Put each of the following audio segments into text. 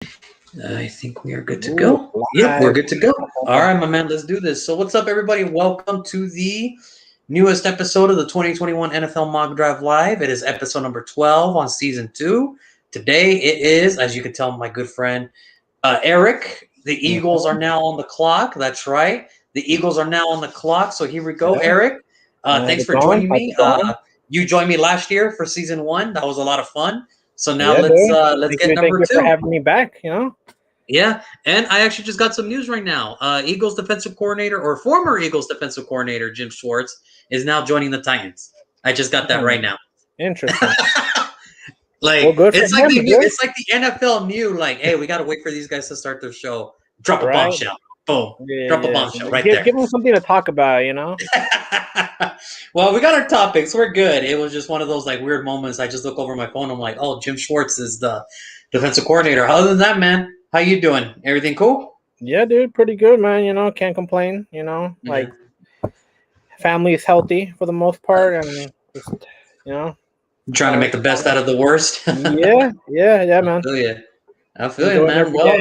I think we are good to go. Yep, we're good to go. All right, my man, let's do this. So, what's up, everybody? Welcome to the newest episode of the 2021 NFL Mock Drive Live. It is episode number 12 on season 2. Today, it is, as you can tell, my good friend Eric. The Eagles are now on the clock. That's right. The Eagles are now on the clock. So, here we go, Eric. Thanks for joining me. You joined me last year for season 1. That was a lot of fun. So now let's get number 2. Thank you for having me back. Yeah, and I actually just got some news right now. Eagles defensive coordinator or former Eagles defensive coordinator Jim Schwartz is now joining the Titans. I just got that right now. Interesting. It's like the NFL knew, like, hey, we got to wait for these guys to start their show. Drop a bombshell. Boom. Drop a bombshell right there. Give them something to talk about, Well, we got our topics. We're good. It was just one of those like weird moments. I just look over my phone. I'm like, oh, Jim Schwartz is the defensive coordinator. Other than that, man, how you doing? Everything cool? Yeah, dude, pretty good, man. Can't complain. Like family is healthy for the most part, and just, trying to make the best out of the worst. yeah, man. I feel you, man. Well,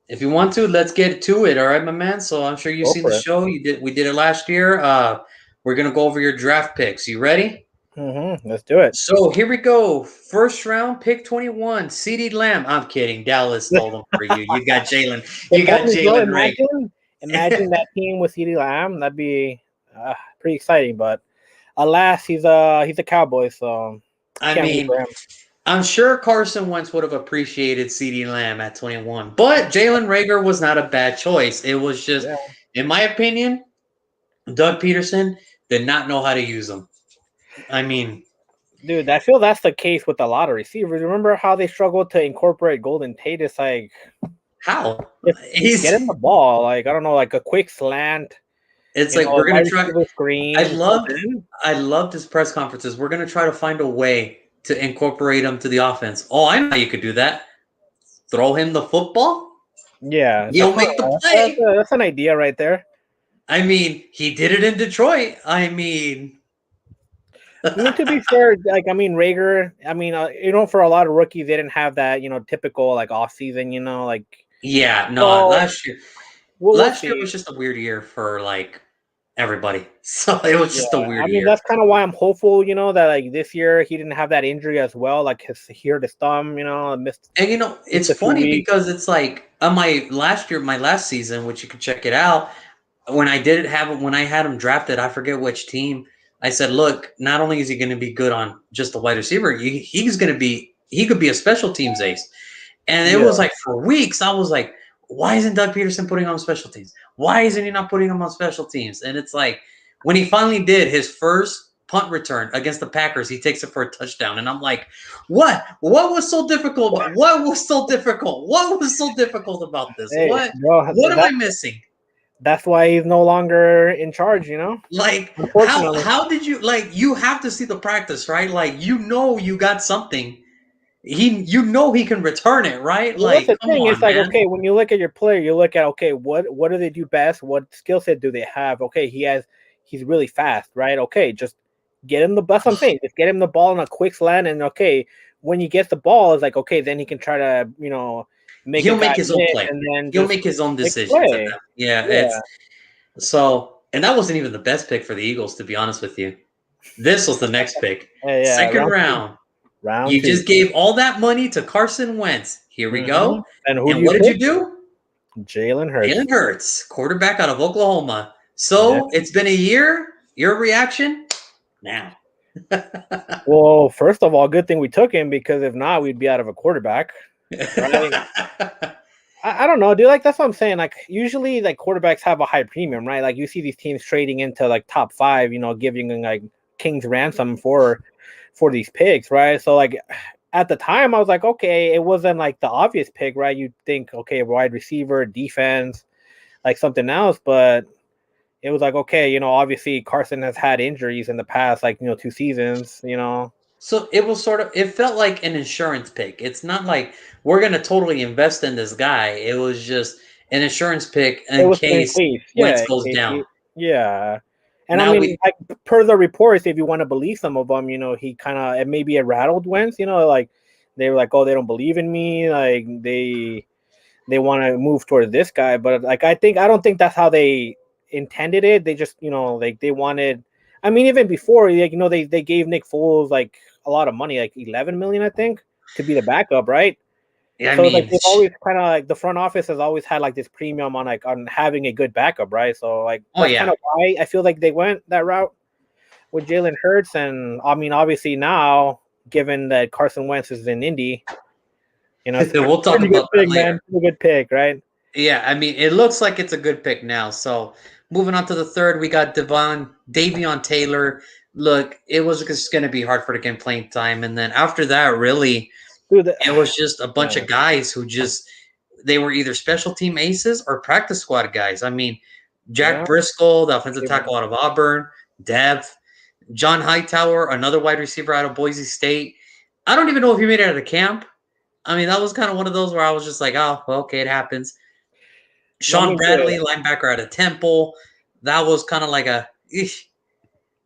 if you want to, let's get to it. All right, my man. So I'm sure you've seen the show. We did it last year. We're gonna go over your draft picks. You ready? Mm-hmm. Let's do it. So here we go. First round, pick 21. CeeDee Lamb. I'm kidding. Dallas stole them for you. You got Jalen. You got Jalen Rhaegar. Imagine that team with CeeDee Lamb. That'd be pretty exciting. But alas, he's a Cowboy. So I mean, I'm sure Carson Wentz would have appreciated CeeDee Lamb at 21, but Jalen Rhaegar was not a bad choice. It was just, in my opinion, Doug Peterson did not know how to use them. I mean, dude, I feel that's the case with a lot of receivers. Remember how they struggled to incorporate Golden Tate? It's like, how? He's getting the ball. Like, I don't know, like a quick slant. It's like we're gonna try. Screen. I loved his press conferences. We're gonna try to find a way to incorporate him to the offense. Oh, I know how you could do that. Throw him the football. Yeah, he'll make the play. That's an idea right there. I mean, he did it in Detroit. I mean, to be fair, Rhaegar. For a lot of rookies, they didn't have that, typical like off season. Last year. Last year was just a weird year for like everybody. So it was just a weird year. That's kind of why I'm hopeful, that like this year he didn't have that injury as well. Like he hurt his thumb, missed. And it's funny because it's like on my last season, which you can check it out. When I had him drafted, I forget which team. I said, look, not only is he going to be good on just a wide receiver, he could be a special teams ace. And it was like for weeks, I was like, why isn't Doug Peterson putting on special teams? Why isn't he not putting him on special teams? And it's like when he finally did his first punt return against the Packers, he takes it for a touchdown. And I'm like, what? What was so difficult? What was so difficult? What was so difficult about this? Hey, what am I missing? That's why he's no longer in charge, Like, how did you, like, you have to see the practice, right? Like, you got something. He can return it, right? Well, like, that's the thing. It's like, man. Okay, when you look at your player, you look at, okay, what do they do best? What skill set do they have? Okay, he's really fast, right? Okay, just get him that's what I'm saying. Just get him the ball in a quick slant, and okay, when he gets the ball, it's like, okay, then he can try to, he'll make his own play, and then he'll make his own decisions. And that wasn't even the best pick for the Eagles, to be honest with you. This was the next pick, second round. You just gave all that money to Carson Wentz. Here we go. And what did you do? Jalen Hurts. Jalen Hurts, quarterback out of Oklahoma. So it's been a year. Your reaction now? Well, first of all, good thing we took him, because if not, we'd be out of a quarterback. Right? I don't know, dude. Like, that's what I'm saying. Like, usually, like, quarterbacks have a high premium, right? Like, you see these teams trading into like top 5, giving like king's ransom for these picks, right? So like at the time I was like, okay, it wasn't like the obvious pick, right? You'd think, okay, wide receiver, defense, like something else, but it was like, okay, obviously Carson has had injuries in the past, like, 2 seasons, So it felt like an insurance pick. It's not like we're going to totally invest in this guy. It was just an insurance pick in case Wentz goes down. And now like per the reports, if you want to believe some of them, he kind of, it maybe it rattled Wentz, like they were like, oh, they don't believe in me, like they want to move towards this guy, but like I don't think that's how they intended it. They just like they wanted. I mean, even before, like they gave Nick Foles like a lot of money, like 11 million, I think, to be the backup, right? Yeah, I So like mean, they've always kind of like the front office has always had like this premium on like on having a good backup, right? So like that's kind of why I feel like they went that route with Jalen Hurts, and I mean, obviously now, given that Carson Wentz is in Indy, it's we'll talk pretty good about that pick, later. man. Pretty good pick, right? Yeah, I mean, it looks like it's a good pick now. So moving on to the third, we got Davion Taylor. Look, it was just going to be hard for to get playing time, and then after that, really, Dude, it was just a bunch of guys who they were either special team aces or practice squad guys. I mean, Jack Briscoe, the offensive tackle out of Auburn, John Hightower, another wide receiver out of Boise State. I don't even know if he made it out of camp. I mean, that was kind of one of those where I was just like, oh, well, okay, it happens. Sean Bradley, linebacker out of Temple. That was kind of like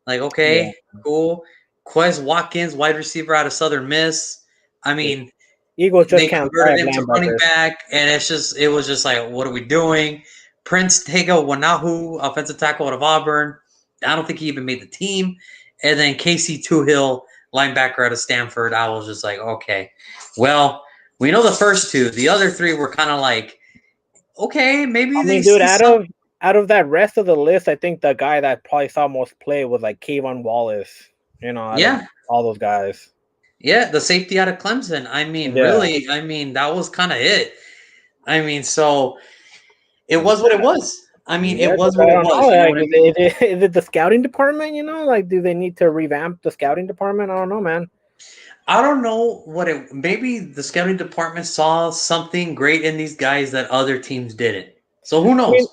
okay, cool. Quez Watkins, wide receiver out of Southern Miss. I mean, Eagles just they can't converted him to running back, and it was just like, what are we doing? Prince Tega Wanahu, offensive tackle out of Auburn. I don't think he even made the team. And then Casey Toohill, linebacker out of Stanford. I was just like, okay, well, we know the first two. The other three were kind of like, okay, maybe I mean, dude, out of that rest of the list, I think the guy that probably saw most play was like Kayvon Wallace. All those guys. Yeah, the safety out of Clemson. I mean, really, I mean, that was kind of it. I mean, so it was what it was. I mean, it was what it was. You know what I mean? Is it the scouting department? Like, do they need to revamp the scouting department? I don't know, man. I don't know maybe the scouting department saw something great in these guys that other teams didn't. So who knows? I mean,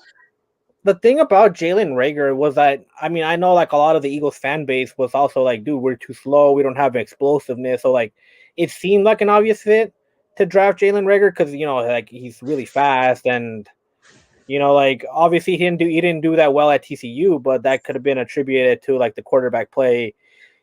the thing about Jalen Rhaegar was that, I mean, I know like a lot of the Eagles fan base was also like, dude, we're too slow. We don't have explosiveness. So like, it seemed like an obvious fit to draft Jalen Rhaegar because, like he's really fast and, like obviously he didn't do that well at TCU, but that could have been attributed to like the quarterback play.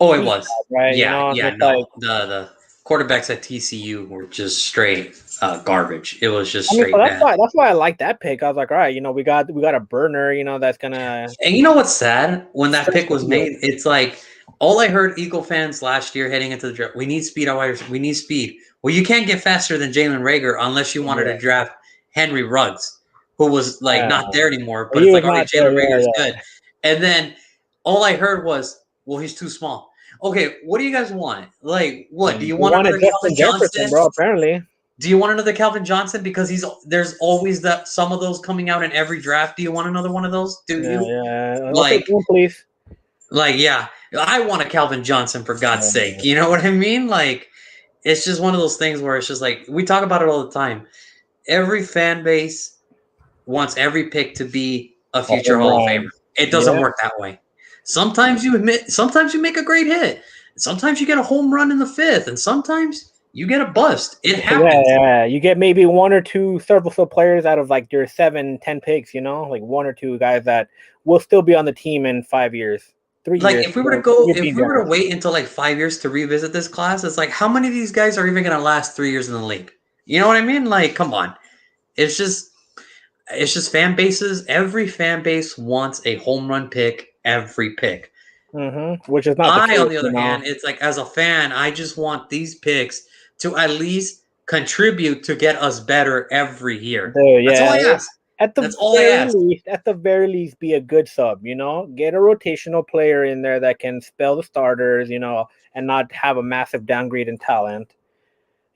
Oh, it was. Right. Yeah. No, the quarterbacks at TCU were just straight garbage. It was just straight bad. That's why I like that pick. I was like, all right, we got a burner, that's gonna. And you know what's sad? When that pick was made, it's like all I heard Eagle fans last year heading into the draft. We need speed. We need speed. Well, you can't get faster than Jalen Rhaegar unless you wanted to draft Henry Ruggs, who was like not there anymore. But it's like, okay, Jalen Rhaegar is good. And then all I heard was, well, he's too small. Okay, what do you guys want? Like, what do you want? Another Calvin Johnson, bro? Apparently. Do you want another Calvin Johnson? Because there's always some of those coming out in every draft. Do you want another one of those? Do you? Yeah. Like, one, please. Like, yeah, I want a Calvin Johnson for God's sake. You know what I mean? Like, it's just one of those things where it's just like we talk about it all the time. Every fan base wants every pick to be a future Hall of Famer. It doesn't work that way. Sometimes you make a great hit. Sometimes you get a home run in the fifth, and sometimes you get a bust. It happens. Yeah. You get maybe one or two serviceable players out of like your 7-10 picks, like one or two guys that will still be on the team in 5 years. 3 years. Like if we were to wait until like 5 years to revisit this class, it's like how many of these guys are even going to last 3 years in the league? You know what I mean? Like, come on. It's just fan bases. Every fan base wants a home run pick every pick. Mm-hmm. Which is not. On the other hand, it's like as a fan, I just want these picks to at least contribute to get us better every year. That's all I ask. At the very least, be a good sub. Get a rotational player in there that can spell the starters. And not have a massive downgrade in talent.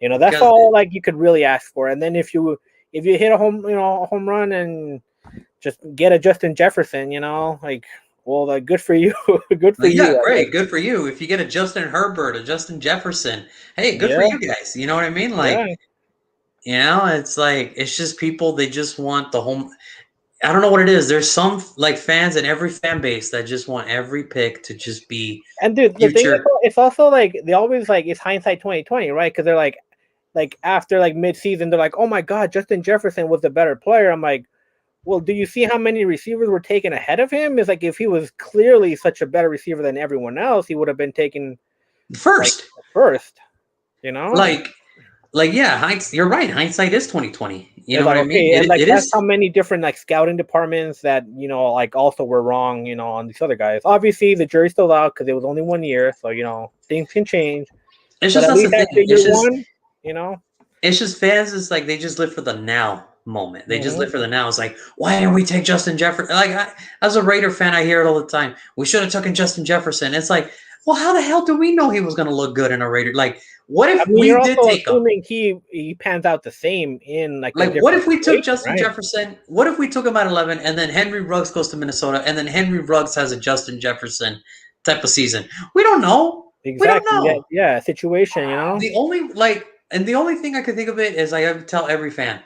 That's all like you could really ask for. And then if you hit a home run and just get a Justin Jefferson, like. Well, good for you. Good for you. Yeah, great. Good for you. If you get a Justin Herbert, a Justin Jefferson, hey, good for you guys. You know what I mean? Like, it's like it's just people. They just want the home. I don't know what it is. There's some like fans in every fan base that just want every pick to just be. And dude, the thing is, it's also like they always like it's hindsight 2020, right? Because they're like after like mid-season, they're like, oh my god, Justin Jefferson was the better player. I'm like. Well, do you see how many receivers were taken ahead of him? It's like if he was clearly such a better receiver than everyone else, he would have been taken first. Like, Like like, yeah, you're right. Hindsight is 2020. You It's know what like, I mean? okay, and like It that's is. how many different like scouting departments that like also were wrong, on these other guys. Obviously, the jury's still out because it was only 1 year, so things can change. It's But just at that's the least thing. after year one, you know. It's just fans. It's like they just live for the now moment. They just hmm live for the now. It's like, why didn't we take Justin Jefferson? Like, as a Raider fan, I hear it all the time. We should have taken Justin Jefferson. It's like, well, how the hell do we know he was going to look good in a Raider? Like, what I if mean, we you're did also take him? assuming he pans out the same in like a Like, what different if we took situation, Justin right? Jefferson? What if we took him at 11, and then Henry Ruggs goes to Minnesota, and then Henry Ruggs has a Justin Jefferson type of season? We don't know. We don't Exactly. Yeah, know. yeah. Situation, The only and the only thing I can think of it is I have to tell every fan,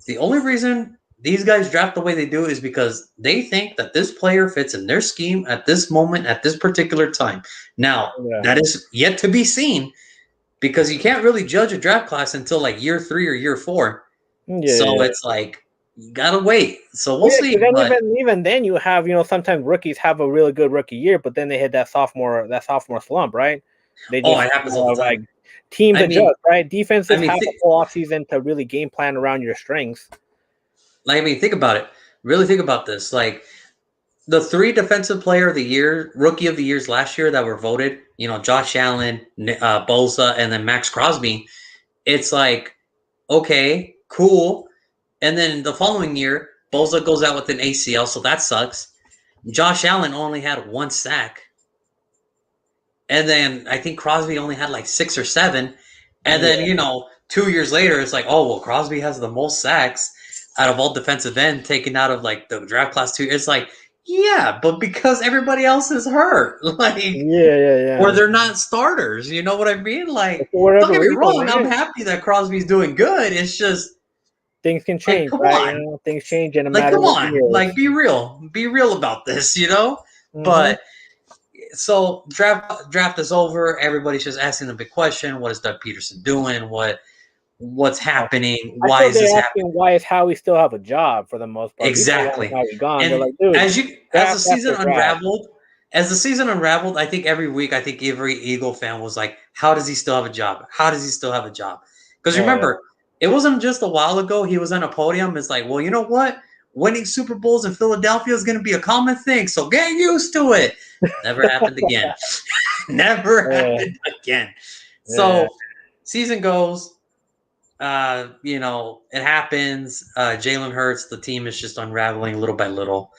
the only reason these guys draft the way they do is because they think that this player fits in their scheme at this moment at this particular time. Now Yeah. that is yet to be seen because you can't really judge a draft class until like year 3 or year 4. Yeah, So yeah. it's like you gotta wait. So we'll Well, yeah, because see. then But even then you have sometimes rookies have a really good rookie year, but then they hit that sophomore slump, right? They oh, just it happens all the like time. teams I mean, adjust, right? I Defenses mean, have a whole offseason to really game plan around your strengths. think about it. Really think about this. Like the 3 defensive player of the year, rookie of the years last year that were voted, Josh Allen, Bosa, and then Max Crosby. It's like, okay, cool. And then the following year, Bosa goes out with an ACL, so that sucks. Josh Allen only had 1 sack. And then I think Crosby only had like 6 or 7. And then, Yeah, 2 years later, it's like, oh, well, Crosby has the most sacks out of all defensive end taken out of like the draft class 2. It's like, yeah, but because everybody else is hurt, like, yeah, yeah, or yeah. they're not starters. You know what I mean? Like, For don't whatever get me reason, wrong, I'm right? happy that Crosby's doing good. It's just Things can like, change, come right? on, Things change in a like, matter come of on, like, years. be real about this. hmm But so draft is over. Everybody's just asking the big question: what is Doug Peterson doing? What's happening? I Why feel is this they're happening? asking why is Howie still have a job for the most part. People want Exactly. Howie gone. They're And like, dude, as the draft season after draft. unraveled, I think every week, I think every Eagle fan was like, "How does he still have a job? How does he still have a job?" Because Oh yeah. remember, it wasn't just a while ago he was on a podium. It's like, well, you know what? Winning Super Bowls in Philadelphia is going to be a common thing, so get used to it. Never happened again. Never Yeah, happened again. yeah. So season goes. It happens. Jalen Hurts, the team is just unraveling little by little.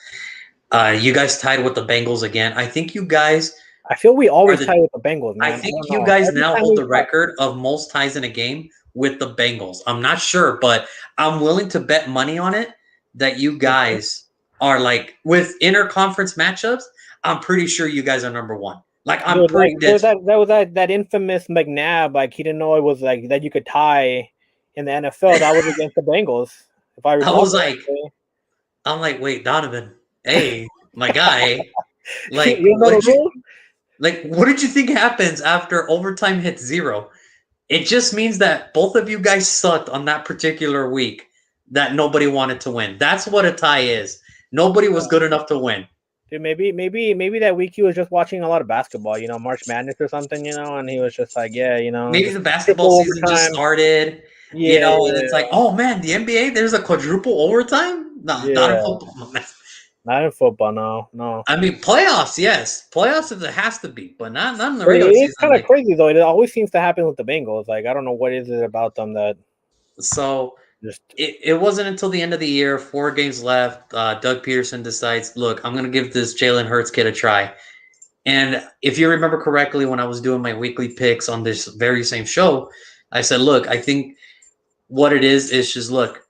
You guys tied with the Bengals again. I think you guys I feel we are always the. tie with the Bengals, I man. I think don't you know. guys Every now time hold we the tie. record of most ties in a game with the Bengals. I'm not sure, but I'm willing to bet money on it that you guys are like with interconference matchups. I'm pretty sure you guys are number one. Like I'm Dude, pretty like dead. that was that infamous McNabb, like he didn't know it was like that you could tie in the NFL. That was against the Bengals, if I I recall was like, correctly. I'm like, wait, Donovan, hey, my guy, like, You don't know the rules? what did you think happens after overtime hits 0? It just means that both of you guys sucked on that particular week that nobody wanted to win. That's what a tie is. Nobody was good enough to win. Dude, maybe that week he was just watching a lot of basketball, March Madness or something, and he was just like, yeah, Maybe just the basketball triple season just overtime. started, Yeah, and it's like, oh man, the NBA, there's a quadruple overtime? No, not in yeah. football. Not in football, no, no. I mean, playoffs, yes. Playoffs, it has to be, but not in the But it regular is season. kind of Like, crazy though. It always seems to happen with the Bengals. Like I don't know what is it about them that so just it wasn't until the end of the year, 4 games left. Doug Peterson decides, look, I'm going to give this Jalen Hurts kid a try. And if you remember correctly, when I was doing my weekly picks on this very same show, I said, look, I think what it is just look,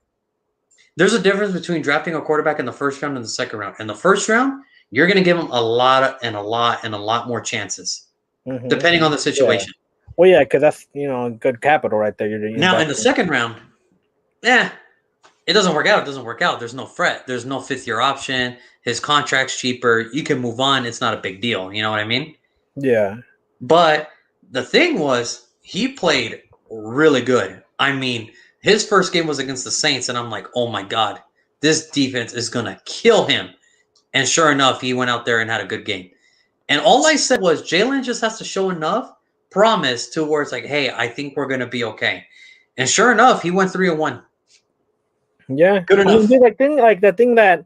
there's a difference between drafting a quarterback in the first round and the second round. In the first round, you're going to give him a lot and a lot more chances, mm-hmm. depending on the Yeah. situation. Well, yeah, because that's good capital right there. You're Now, in the investing. second round, yeah, it doesn't work out. It doesn't work out. There's no fret. There's no 5th-year option. His contract's cheaper. You can move on. It's not a big deal. You know what I mean? Yeah. But the thing was, he played really good. I mean, his first game was against the Saints, and I'm like, oh my God, this defense is going to kill him. And sure enough, he went out there and had a good game. And all I said was, Jalen just has to show enough promise to where it's like, hey, I think we're going to be okay. And sure enough, he went 3-1. Yeah, Good enough. dude, the thing that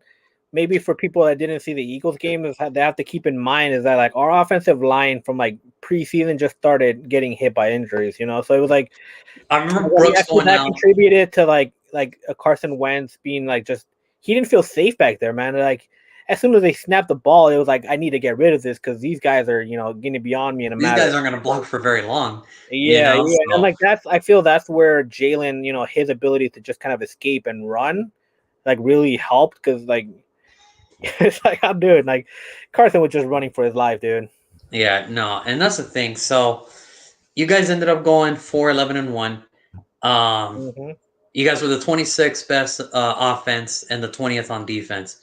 maybe for people that didn't see the Eagles game is they have to keep in mind is that like our offensive line from like preseason just started getting hit by injuries, so it was like I remember Brooks going that out. contributed to like a Carson Wentz being like just he didn't feel safe back there, man. Like as soon as they snapped the ball, it was like I need to get rid of this because these guys are going to be on me in a These matter. guys aren't going to block for very long. Yeah, So. and like I feel that's where Jalen, his ability to just kind of escape and run, like really helped because like it's like I'm doing like Carson was just running for his life, dude. Yeah, no, and that's the thing. So you guys ended up going 4-11-1. You guys were the 26th best offense and the 20th on defense.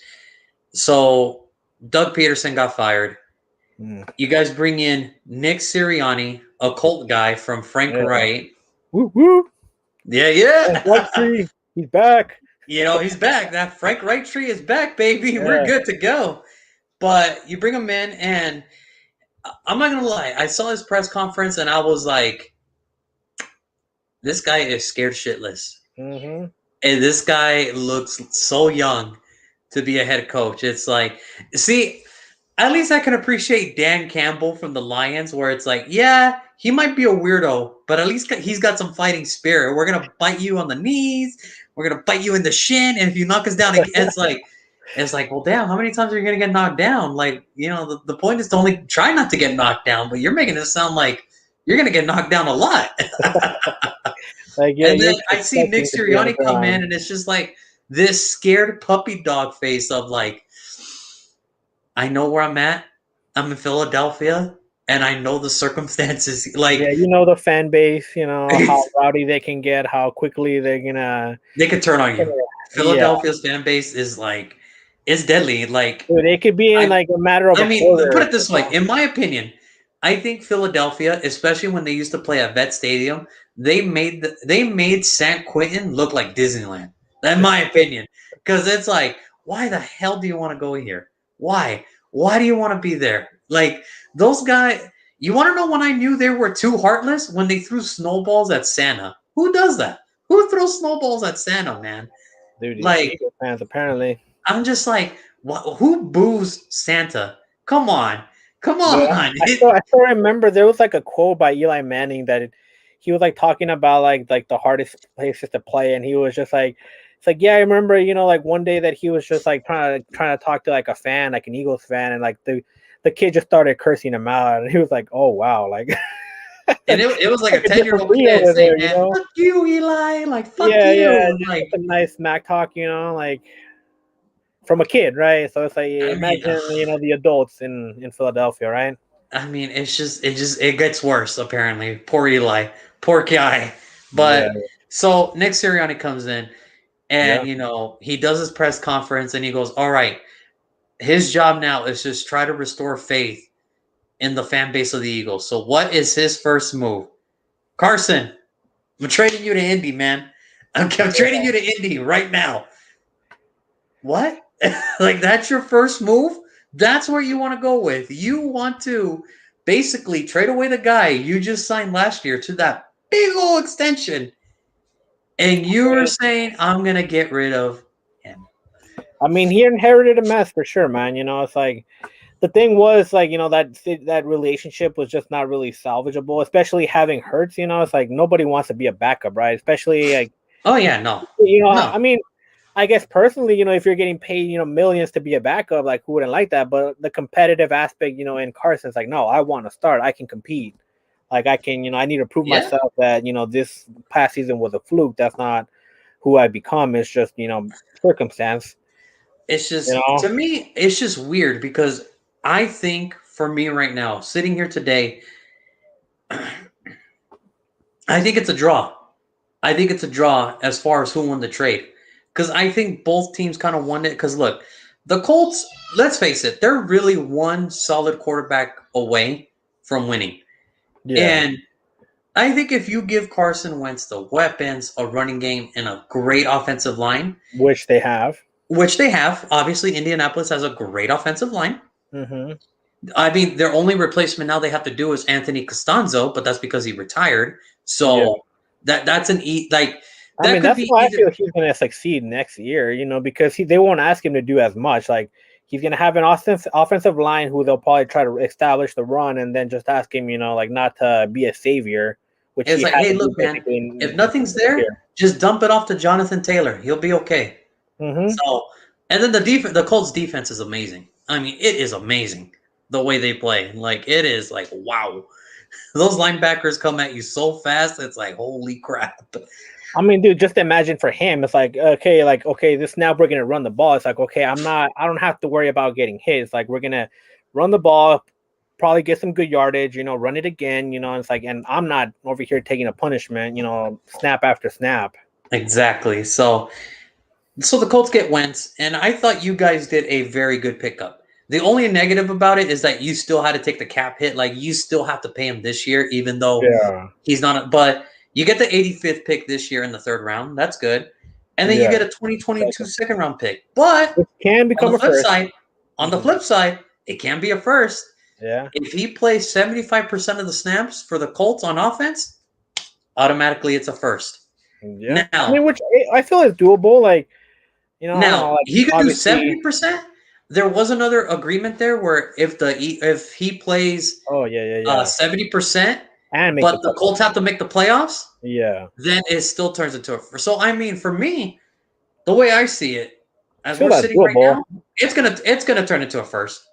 So Doug Peterson got fired. You guys bring in Nick Sirianni, a Colt guy from Frank Wright. Woo woo. Yeah. He's back. He's back. That Frank Wright tree is back, baby. Yeah. We're good to go. But you bring him in, and I'm not going to lie. I saw his press conference, and I was like, this guy is scared shitless. And this guy looks so young to be a head coach. It's like, see, at least I can appreciate Dan Campbell from the Lions, where it's like, yeah, he might be a weirdo, but at least he's got some fighting spirit. We're going to bite you on the knees. We're going to bite you in the shin. And if you knock us down, it's like, well, damn, how many times are you going to get knocked down? Like, the point is to only try not to get knocked down, but you're making it sound like you're going to get knocked down a lot. And then I see Nick Sirianni come in, and it's just like this scared puppy dog face of like, I know where I'm at. I'm in Philadelphia, and I know the circumstances. Like, yeah, the fan base, how rowdy they can get, how quickly they're gonna. They could turn on you. Philadelphia's fan base is like, it's deadly. Like, dude, it could be in like a matter of. Put it this way. In my opinion, I think Philadelphia, especially when they used to play at Vet Stadium, they made San Quentin look like Disneyland. In my opinion, because it's like, why the hell do you want to go here? Why? Why do you want to be there? Like, those guys, you want to know when I knew they were too heartless? When they threw snowballs at Santa. Who does that? Who throws snowballs at Santa, man? Dude, like, fans, apparently. I'm just like, who boos Santa? Come on. Yeah, I still remember there was like a quote by Eli Manning that he was like talking about like the hardest places to play, and he was just like, it's like, yeah, I remember, like one day that he was just like trying to talk to like a fan, like an Eagles fan, and like the kid just started cursing him out, and he was like, oh wow, like. And it was like a 10-year-old kid saying, man, fuck you, Eli, like fuck you. Yeah, like a nice smack talk, like from a kid, right? So it's like imagine, the adults in Philadelphia, right? I mean, it gets worse, apparently. Poor Eli. Poor guy. But so Nick Sirianni comes in, and he does his press conference, and he goes, all right, his job now is just try to restore faith in the fan base of the Eagles. So what is his first move? Carson, I'm trading you to Indy, man. I'm trading you to Indy right now. What? Like, that's your first move? That's where you want to go with. You want to basically trade away the guy you just signed last year to that big old extension. And you were saying, I'm going to get rid of him. I mean, he inherited a mess for sure, man. It's like the thing was like, that relationship was just not really salvageable, especially having Hurts, it's like nobody wants to be a backup, right? Especially like, oh yeah, no. No. I mean, I guess personally, if you're getting paid, millions to be a backup, like who wouldn't like that? But the competitive aspect, in Carson's like, no, I want to start. I can compete. Like I can, I need to prove myself that, this past season was a fluke. That's not who I become. It's just, circumstance. It's just, to me, it's just weird because I think for me right now, sitting here today, I think it's a draw. I think it's a draw as far as who won the trade. Because I think both teams kind of won it. Because look, the Colts, let's face it, they're really one solid quarterback away from winning. Yeah. And I think if you give Carson Wentz the weapons, a running game, and a great offensive line. Which they have. Obviously, Indianapolis has a great offensive line. Mm-hmm. I mean, their only replacement now they have to do is Anthony Costanzo, but that's because he retired. So That's an like. I mean, Could that's be why I either. feel he's going to succeed next year, because they won't ask him to do as much. Like, he's going to have an offensive line who they'll probably try to establish the run and then just ask him, like not to be a savior, which It's he like, had hey, to do look, man, basically if nothing's there, here. just dump it off to Jonathan Taylor. He'll be okay. Mm-hmm. So, and then the Colts defense is amazing. I mean, it is amazing the way they play. Like, it is like, wow. Those linebackers come at you so fast. It's like, holy crap. I mean, dude, just imagine for him, it's like, okay, this now we're gonna run the ball. It's like, okay, I don't have to worry about getting hit. It's like we're gonna run the ball, probably get some good yardage, run it again, and it's like, and I'm not over here taking a punishment, snap after snap. Exactly. So the Colts get Wentz, and I thought you guys did a very good pickup. The only negative about it is that you still had to take the cap hit. Like, you still have to pay him this year, even though he's not. But you get the 85th pick this year in the 3rd round. That's good. And then you get a 2022 second round pick. But it can become on the flip first. side, the flip side, it can be a first. Yeah. If he plays 75% of the snaps for the Colts on offense, automatically it's a first. Yeah. Now, I mean, which I feel is doable. Like, now he could do 70%. There was another agreement there where if he plays 70%, but the Colts have to make the playoffs, then it still turns into a first. So I mean, for me, the way I see it, as we're sitting right now, it's gonna turn into a first.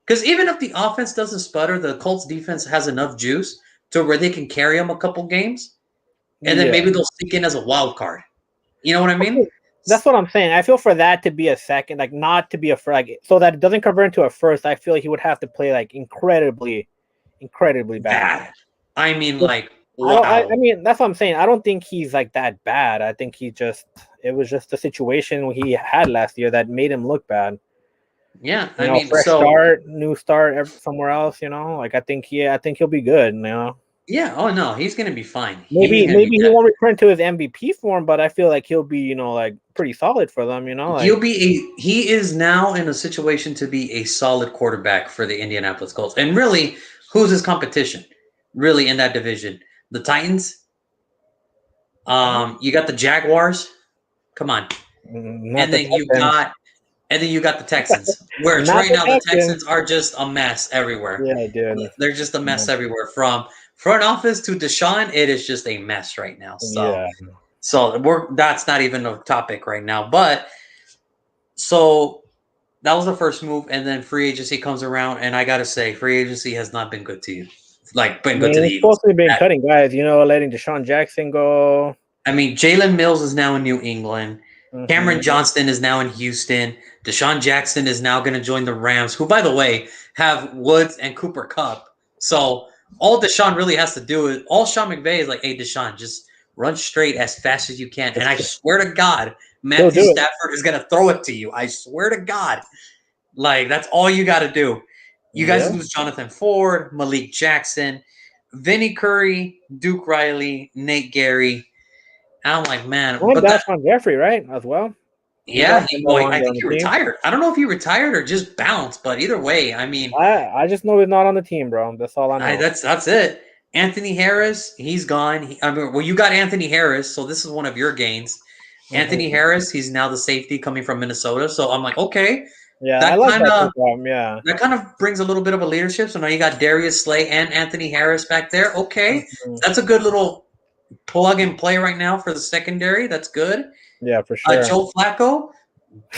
Because even if the offense doesn't sputter, the Colts defense has enough juice to where they can carry them a couple games, and then maybe they'll sneak in as a wild card. You know what I mean? That's what I'm saying. I feel for that to be a second, like not to be a first, like, so that it doesn't convert into a first. I feel like he would have to play like incredibly bad. I mean, like, wow. I mean, that's what I'm saying. I don't think he's like that bad. I think it was just the situation he had last year that made him look bad. Yeah, I mean, new start somewhere else. Like I think he'll be good. Yeah. Oh no, he's gonna be fine. Maybe he won't return to his MVP form, but I feel like he'll be, like pretty solid for them. Like, he is now in a situation to be a solid quarterback for the Indianapolis Colts. And really, who's his competition? Really in that division, the Titans. You got the Jaguars. Come on, and then you got the Texans. Where right now the Texans are just a mess everywhere. Yeah, dude. They're just a mess everywhere. From front office to Deshaun, it is just a mess right now. So that's not even a topic right now. But so that was the first move, and then free agency comes around, and I gotta say, free agency has not been good to you. Like, been good to the Eagles. Supposed to be cutting guys, letting Deshaun Jackson go. I mean, Jalen Mills is now in New England. Mm-hmm. Cameron Johnston is now in Houston. Deshaun Jackson is now going to join the Rams, who, by the way, have Woods and Cooper Kupp. So all Deshaun really has to do is, all Sean McVay is like, hey, Deshaun, just run straight as fast as you can. And I swear to God, Matthew Stafford is going to throw it to you. I swear to God. Like, that's all you got to do. You guys lose Jonathan Ford, Malik Jackson, Vinny Curry, Duke Riley, Nate Gary. And I'm like, man. But that's on Jeffrey, right? As well. Yeah, I think he retired. I don't know if he retired or just bounced, but either way, I mean, I just know he's not on the team, bro. That's all I know. That's it. Anthony Harris, he's gone. You got Anthony Harris, so this is one of your gains. Mm-hmm. Anthony Harris, he's now the safety coming from Minnesota. So I'm like, okay. Yeah, that kind of brings a little bit of a leadership. So now you got Darius Slay and Anthony Harris back there. Okay, that's a good little plug and play right now for the secondary. That's good. Yeah, for sure. Joe Flacco,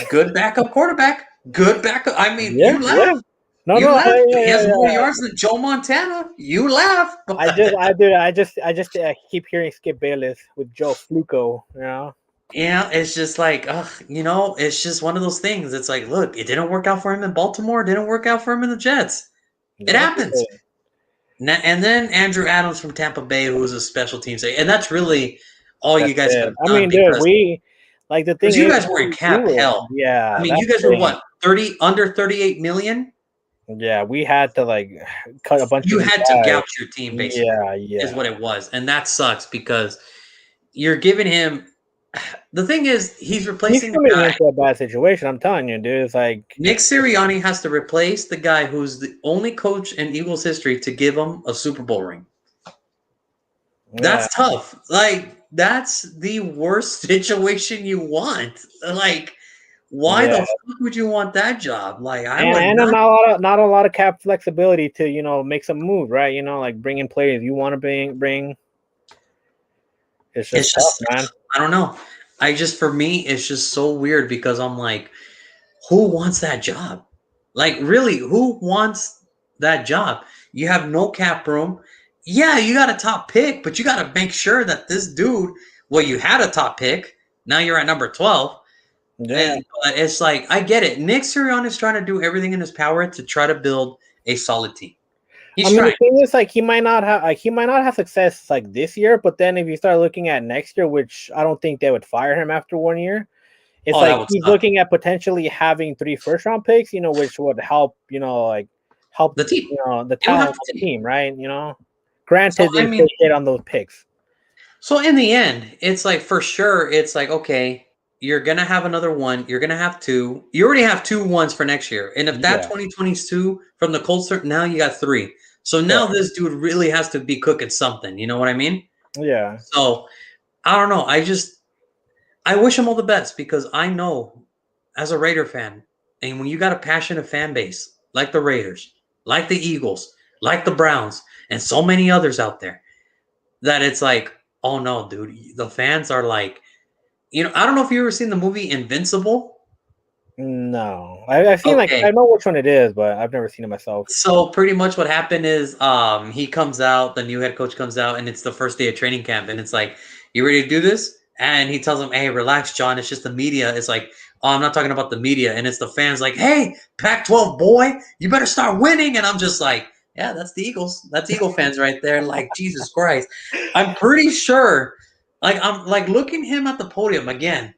good backup quarterback. Good backup. I mean, you laugh. Yeah. He has more yards than Joe Montana. You laugh. I just keep hearing Skip Bayless with Joe Flacco. Yeah, it's just like, it's just one of those things. It's like, look, it didn't work out for him in Baltimore. It didn't work out for him in the Jets. It happens. And then Andrew Adams from Tampa Bay, who's a special team say, and that's really all you guys have done. I mean, dude, the thing is, you guys were in cap hell. Yeah. I mean, you guys were what, under $38 million? Yeah, we had to cut a bunch. You had to gouge your team, basically. Yeah, is what it was, and that sucks because you're giving him. The thing is, he's replacing the guy. Into a bad situation. I'm telling you, dude. It's like Nick Sirianni has to replace the guy who's the only coach in Eagles history to give him a Super Bowl ring. That's tough. Like, that's the worst situation you want. Like, why the fuck would you want that job? Like, I would and not. not a lot of cap flexibility to make some move, right? Like bring in players you want to bring. It's just tough, man. I don't know. For me, it's just so weird because I'm like, who wants that job? Like, really, who wants that job? You have no cap room. Yeah, you got a top pick, but you got to make sure that this dude, well, you had a top pick. Now you're at number 12. Yeah. And it's like, I get it. Nick Sirianni is trying to do everything in his power to try to build a solid team. He's trying. The thing is, like, he might not have success like this year, but then if you start looking at next year, which I don't think they would fire him after 1 year, it's like he's looking at potentially having 3 first-round picks, which would help, help the team, the talent of the team, right? Granted, they still hit on those picks. So in the end, it's like for sure, it's like, okay, you're gonna have another one, you're gonna have 2. You already have 2 ones for next year, and if that 2022 from the Colts, now you got 3. So now this dude really has to be cooking something. You know what I mean? Yeah. So I don't know. I wish him all the best because I know as a Raider fan, and when you got a passionate fan base like the Raiders, like the Eagles, like the Browns, and so many others out there, that it's like, oh no, dude, the fans are like, I don't know if you ever seen the movie Invincible. No, I've seen I know which one it is, but I've never seen it myself. So pretty much what happened is, he comes out, the new head coach comes out, and it's the first day of training camp, and it's like, you ready to do this? And he tells him, hey, relax, John. It's just the media. It's like, oh, I'm not talking about the media, and it's the fans like, hey, Pac-12 boy, you better start winning. And I'm just like, yeah, that's the Eagles. That's Eagle fans right there. Like, Jesus Christ, I'm pretty sure. Like, I'm like looking him at the podium again.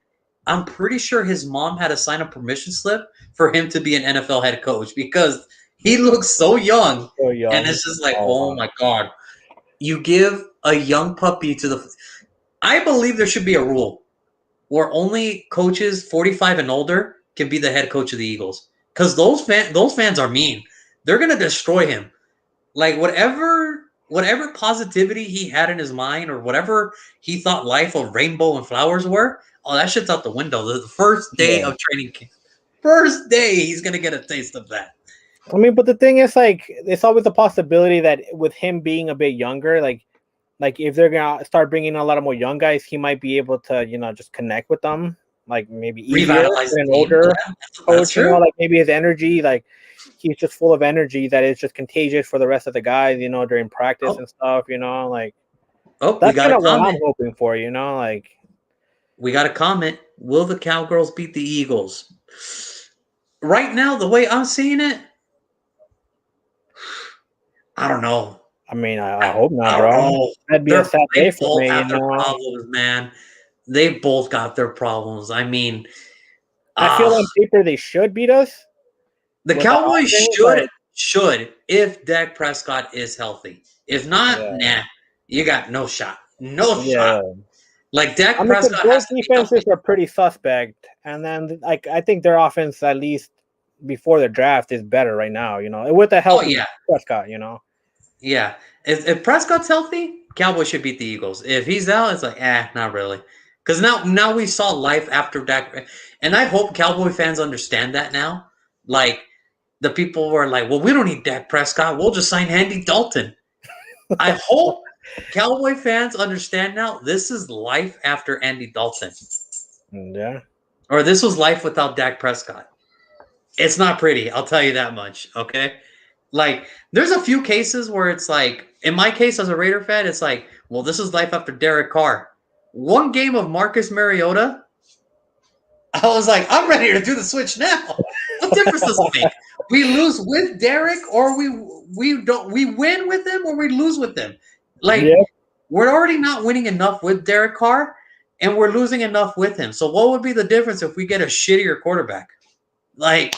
I'm pretty sure his mom had to sign a permission slip for him to be an NFL head coach because he looks so young. And it's just like, oh my God. You give a young puppy to the... I believe there should be a rule where only coaches 45 and older can be the head coach of the Eagles. Because those fans are mean. They're going to destroy him. Like, whatever positivity he had in his mind or whatever he thought life of rainbow and flowers were, oh, that shit's out the window. The first day of training camp. First day, he's going to get a taste of that. I mean, but the thing is, like, it's always a possibility that with him being a bit younger, like if they're going to start bringing a lot of more young guys, he might be able to, just connect with them. Like, maybe easier than an older coach, like maybe his energy, like, he's just full of energy that is just contagious for the rest of the guys, during practice and stuff, like. That's kind of what I'm hoping for, like. We got a comment. Will the Cowgirls beat the Eagles? Right now, the way I'm seeing it, I don't know. I mean, I hope not, bro. That'd be a sad day for me, problems, man. They both got their problems. I mean, I feel on paper they should beat us. The Cowboys should if Dak Prescott is healthy. If not, nah, you got no shot. No shot. Like Dak Prescott those defenses are pretty suspect, and then I think their offense, at least before the draft, is better right now. With the help of Prescott. Yeah, if Prescott's healthy, Cowboys should beat the Eagles. If he's out, it's like, not really. Because now we saw life after Dak, and I hope Cowboy fans understand that now. Like, the people were like, well, we don't need Dak Prescott. We'll just sign Andy Dalton. I hope Cowboy fans understand now this is life after Andy Dalton. Yeah. Or this was life without Dak Prescott. It's not pretty. I'll tell you that much. Okay. Like, there's a few cases where it's like, in my case as a Raider fan, it's like, well, this is life after Derek Carr. One game of Marcus Mariota, I was like, I'm ready to do the switch now. What difference does it make? We lose with Derek, or we win with him, or we lose with him. Like, we're already not winning enough with Derek Carr, and we're losing enough with him. So what would be the difference if we get a shittier quarterback? Like,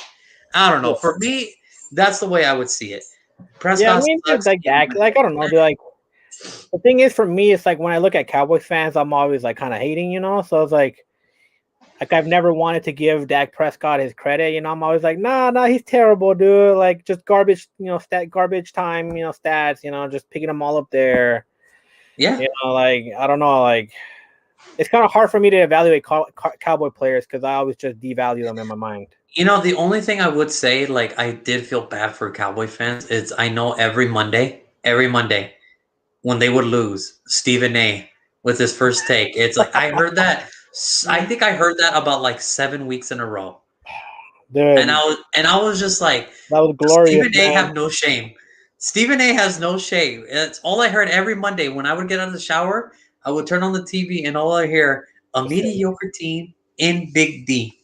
I don't know. For me, that's the way I would see it. Prescott it's like I don't know. Like, the thing is, for me, it's like when I look at Cowboys fans, I'm always like kind of hating, So it's like I've never wanted to give Dak Prescott his credit, I'm always like, nah, he's terrible, dude. Like, just garbage, garbage time, stats, just picking them all up there. Yeah. You know, like I don't know, like it's kind of hard for me to evaluate Cowboy players because I always just devalue them in my mind. You know, the only thing I would say, like, I did feel bad for Cowboy fans is I know every Monday, when they would lose, Stephen A. with his first take, it's like I heard that. I think I heard that about like 7 weeks in a row, Dude, and I was just like, that was glorious, Stephen A. man. have no shame. Stephen A. has no shame. It's all I heard every Monday when I would get out of the shower. I would turn on the TV, and all I hear a mediocre team in Big D.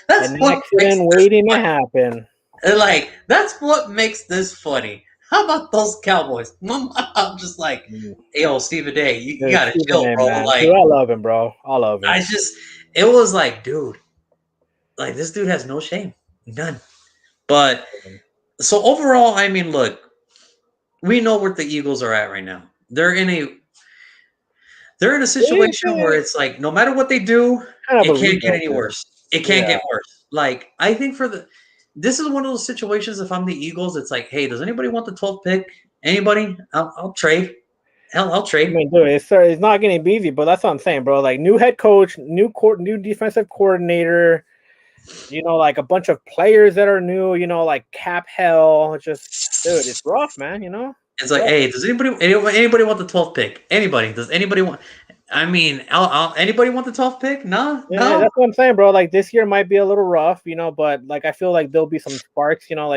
That's An what makes accident this waiting to funny. happen. Like, that's what makes this funny. How about those Cowboys? I'm just like, yo, Stephen A., you Dude, gotta Stephen chill, A, bro. man. Like, Dude, I love him, bro. I love him. it was like, dude, like, this dude has no shame. None. But, so overall, I mean, look, we know where the Eagles are at right now. They're in a situation where it's like, no matter what they do, Kind of it a can't get rebuild, any dude. worse. It can't Yeah. get worse. Like, I think this is one of those situations. If I'm the Eagles, it's like, hey, does anybody want the 12th pick? Anybody? I'll trade. Hell, I'll I trade. mean, dude, it's not going to be easy, but that's what I'm saying, bro. Like, new head coach, new defensive coordinator, you know, like a bunch of players that are new, you know, like cap hell. Just, dude, it's rough, man, you know? It's like, hey, does anybody want the 12th pick? Anybody? Does anybody want? I mean, anybody want the 12th pick? No, Yeah, no. that's what I'm saying, bro. Like this year might be a little rough, you know, but like I feel like there'll be some sparks, you know,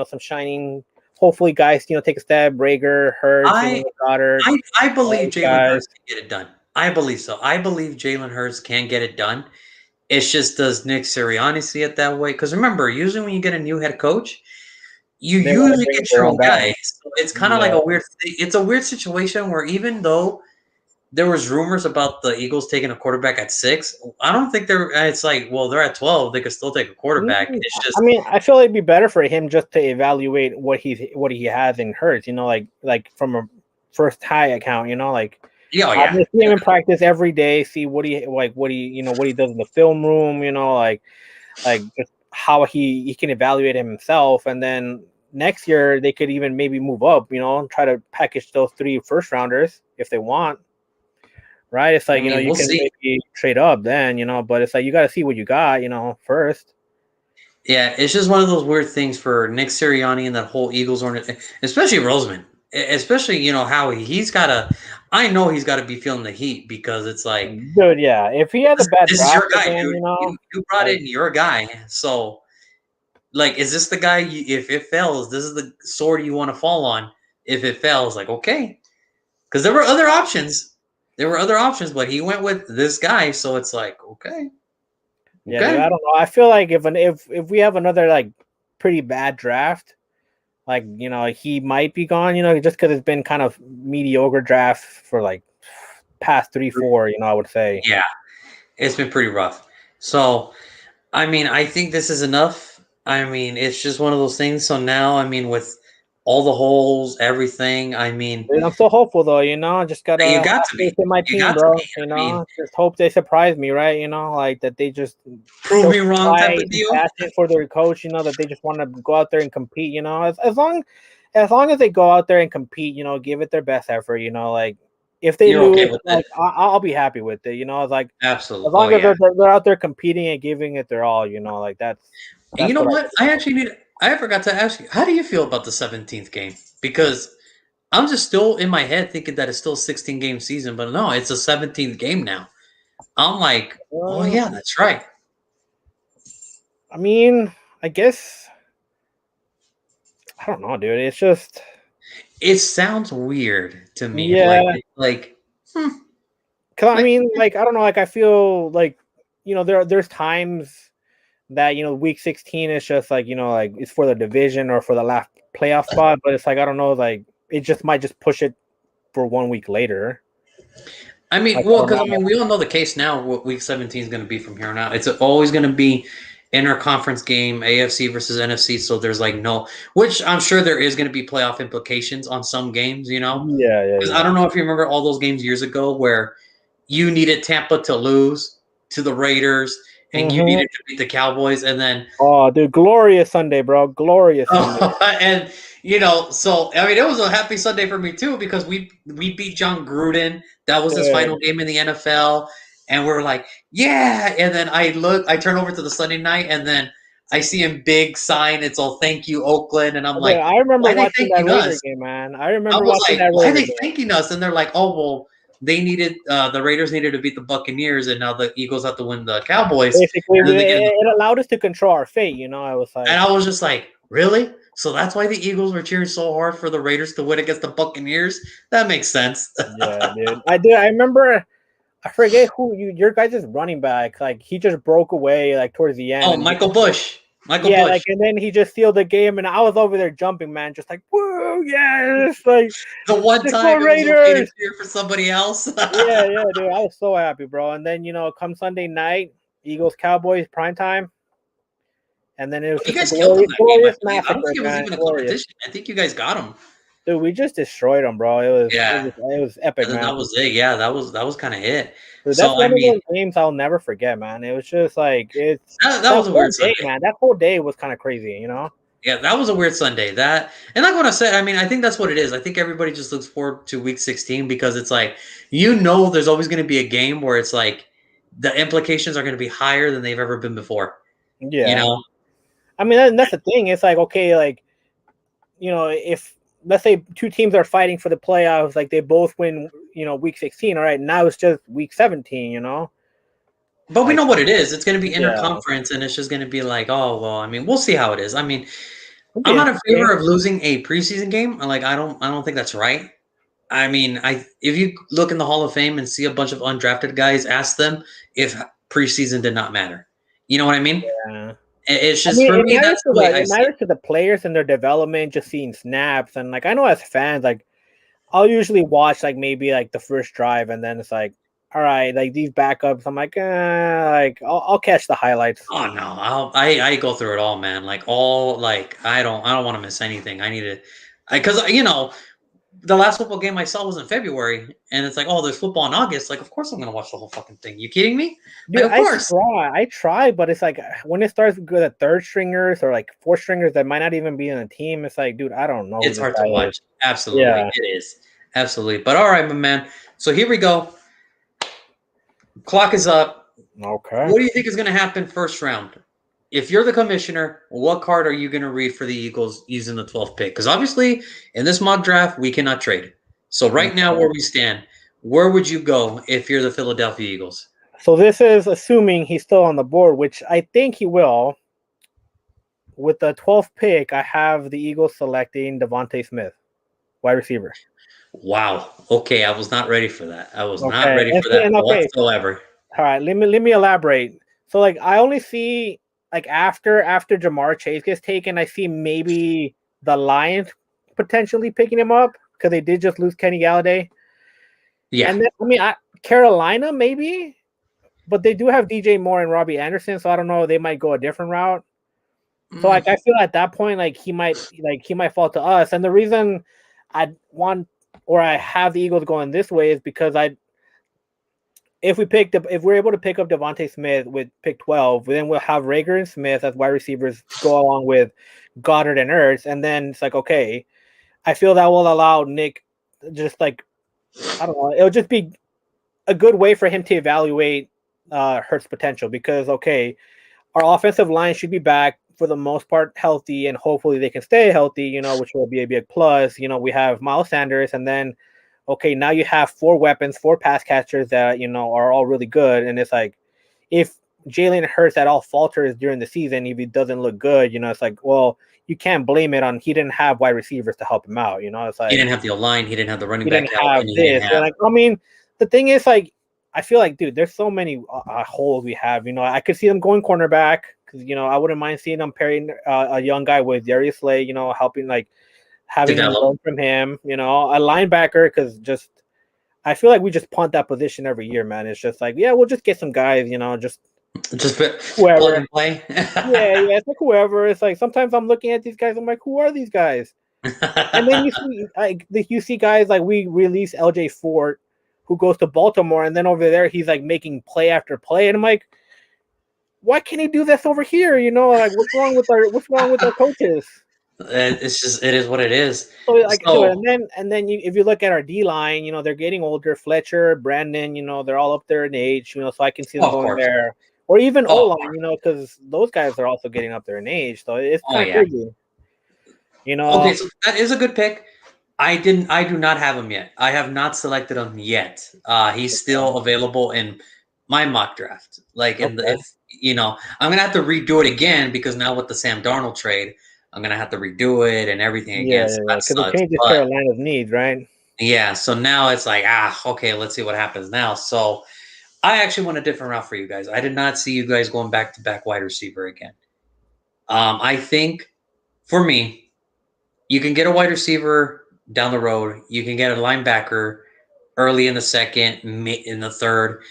some shining. Hopefully, guys, you know, take a stab. Rhaegar, Hurts, you know, Goddard. I believe Jalen guys. Hurts can get it done. I believe so. I believe Jalen Hurts can get it done. It's just, does Nick Sirianni see it that way? Because remember, usually when you get a new head coach, you They want to usually bring get their your own own guy. guy. So it's kind of like a weird. It's a weird situation where even though there was rumors about the Eagles taking a quarterback at 6, I don't think they're. It's like, well, they're at 12. They could still take a quarterback. It's just. I mean, I feel it'd be better for him just to evaluate what he has in Hurts, you know, like from a first high account, you know, like. Yeah, I just see him in practice every day. See what he does in the film room. You know, like just how he can evaluate himself, and then next year they could even maybe move up. You know, try to package those 3 first rounders if they want. Right? It's like, you know, you can maybe trade up then. You know, but it's like you got to see what you got. You know, first. Yeah, it's just one of those weird things for Nick Sirianni and that whole Eagles organization, especially Roseman. Especially, you know, how he's got to. I know he's got to be feeling the heat because it's like, dude, yeah. If he has a bad this is draft your guy, again, dude. you know, You brought in your guy, so like, is this the guy? If it fails, this is the sword you want to fall on. If it fails, like, okay, because there were other options. But he went with this guy, so it's like, okay. Yeah, dude, I don't know. I feel like if we have another like pretty bad draft, like, you know, he might be gone, you know, just because it's been kind of mediocre draft for like past 3-4, you know, I would say. Yeah, it's been pretty rough. So, I mean, I think this is enough. I mean, it's just one of those things. So now, I mean, with all the holes, everything, I mean, Dude, I'm so hopeful though, you know. Just gotta you have got to faith be. in my You team, got to bro. be. You I know, mean, just hope they surprise me, right? You know, like that they just prove me wrong type of deal. passion for their coach. You know, that they just want to go out there and compete. You know, as long as they go out there and compete, you know, give it their best effort. You know, like if they lose, Okay with like I'll be happy with it. You know, it's like absolutely. as long as they're out there competing and giving it their all. You know, like that's and you know what? I forgot to ask you. How do you feel about the 17th game? Because I'm just still in my head thinking that it's still a 16-game season, but no, it's a 17th game now. I'm like, oh yeah, that's right. I mean, I guess I don't know, dude. It's just it sounds weird to me. Yeah. Because I mean, like I don't know, like I feel like, you know, there's times that, you know, week 16 is just like, you know, like it's for the division or for the last playoff spot, but it's like I don't know, like it just might just push it for 1 week later. I mean, well, because I mean, we all know the case now. What week 17 is going to be from here on out. It's always going to be interconference game, AFC versus NFC. So there's like no, which I'm sure there is going to be playoff implications on some games. You know, yeah. I don't know if you remember all those games years ago where you needed Tampa to lose to the Raiders and you needed to beat the Cowboys, and then dude, glorious Sunday, bro, glorious Sunday. and So I mean, it was a happy Sunday for me too because we beat John Gruden. That was his final game in the NFL, and we're like, yeah. And then I turn over to the Sunday night, and then I see him big sign. It's all thank you Oakland, and I'm like, I remember why are they watching that thanking Raider us? game, man. I I remember was watching like, that why are Raider they game. thanking us? And they're like, oh well, the Raiders needed to beat the Buccaneers, and now the Eagles have to win the Cowboys. Basically, And then it allowed us to control our fate. I was like, and I was just like, really? So that's why the Eagles were cheering so hard for the Raiders to win against the Buccaneers? That makes sense. yeah, dude. I remember. I forget who your guys' running back. Like he just broke away like towards the end. Oh, Michael Bush. Michael yeah, Bush. like and then he just sealed the game, and I was over there jumping, man, just like whoa, yes, like the one time it was okay to cheer for somebody else. yeah, dude, I was so happy, bro. And then come Sunday night, Eagles Cowboys prime time. And then it was you just guys a glorious massacre. I don't think it was even a competition. I think you guys got them. Dude, we just destroyed them, bro. It was epic, man. That was it. Yeah, that was kind of it. Dude, that's one of those games I'll never forget, man. It was just like that was a weird day, Sunday, man. That whole day was kind of crazy, Yeah, that was a weird Sunday. And like what I said, I mean, I think that's what it is. I think everybody just looks forward to Week 16 because it's like there's always going to be a game where it's like the implications are going to be higher than they've ever been before. Yeah, I mean, that's the thing. It's like, okay, like, if let's say two teams are fighting for the playoffs, like they both win, Week 16. All right, now it's just Week 17. But we know what it is. It's going to be interconference, and it's just going to be like, oh well. I mean, we'll see how it is. I mean, I'm not in favor of losing a preseason game. Like, I don't think that's right. I mean, if you look in the Hall of Fame and see a bunch of undrafted guys, ask them if preseason did not matter. You know what I mean? Yeah. It's just for me. That's the way it matters to the players and their development, just seeing snaps, and like I know as fans, like I'll usually watch like maybe like the first drive, and then it's like, all right, like these backups, I'm like, I'll catch the highlights. Oh no, I go through it all, man. Like I don't want to miss anything. I need to, because the last football game I saw was in February, and it's like, oh, there's football in August. Like, of course I'm gonna watch the whole fucking thing. You kidding me? Dude, like, of course. I try, but it's like when it starts with the third stringers or like fourth stringers that might not even be in the team, it's like, dude, I don't know. It's hard to watch. Absolutely, it is. Absolutely. But all right, my man. So here we go. Clock is up. Okay. What do you think is going to happen first round? If you're the commissioner, what card are you going to read for the Eagles using the 12th pick? Because obviously, in this mock draft, we cannot trade. So right now, where we stand, where would you go if you're the Philadelphia Eagles? So this is assuming he's still on the board, which I think he will. With the 12th pick, I have the Eagles selecting Devante Smith, wide receiver. Wow. Okay, I was not ready for that. I was not ready for that whatsoever. All right, let me elaborate. So like I only see like after Jamar Chase gets taken, I see maybe the Lions potentially picking him up because they did just lose Kenny Galladay. Yeah. And then, I mean, Carolina maybe, but they do have DJ Moore and Robbie Anderson, so I don't know. They might go a different route. So like I feel at that point like he might fall to us. And the reason I have the Eagles going this way is because if we're able to pick up Devante Smith with pick 12, then we'll have Rhaegar and Smith as wide receivers to go along with Goddard and Ertz, and then it's like, okay, I feel that will allow Nick just like, I don't know, it'll just be a good way for him to evaluate Hurts' potential because, okay, our offensive line should be back for the most part healthy, and hopefully they can stay healthy, which will be a big plus. We have Miles Sanders, and then okay, now you have 4 weapons, 4 pass catchers that are all really good. And it's like if Jalen Hurts at all falters during the season, if he doesn't look good, it's like, well, you can't blame it on he didn't have wide receivers to help him out. It's like he didn't have the line, he didn't have the running he back. Didn't have this. Like, I mean, the thing is, like, I feel like, dude, there's so many holes we have. I could see them going cornerback because I wouldn't mind seeing them pairing a young guy with Darius Slay. Helping like having them learn from him. A linebacker because just I feel like we just punt that position every year, man. It's just like, yeah, we'll just get some guys. Just whoever play. yeah, it's like whoever. It's like sometimes I'm looking at these guys. I'm like, who are these guys? And then you see guys like we release LJ Fort, who goes to Baltimore, and then over there he's like making play after play, and I'm like, why can't he do this over here? Like what's wrong with our coaches? It is what it is. So So, and then if you look at our D line, they're getting older. Fletcher, Brandon, they're all up there in age. So I can see them of going course. there, or even O Oh, of line. course. Because those guys are also getting up there in age. So it's Oh kind of yeah. crazy. Okay, so that is a good pick. I do not have him yet. I have not selected him yet. He's still available in my mock draft. Like in the Okay. if I'm gonna have to redo it again because now with the Sam Darnold trade, I'm gonna have to redo it and everything again. So Yeah. that Because it sucks. changes But Carolina's needs, right? yeah, so now it's like okay, let's see what happens now. So I actually went a different route for you guys. I did not see you guys going back to back wide receiver again. I think for me, you can get a wide receiver down the road. You can get a linebacker early in the second, in the third.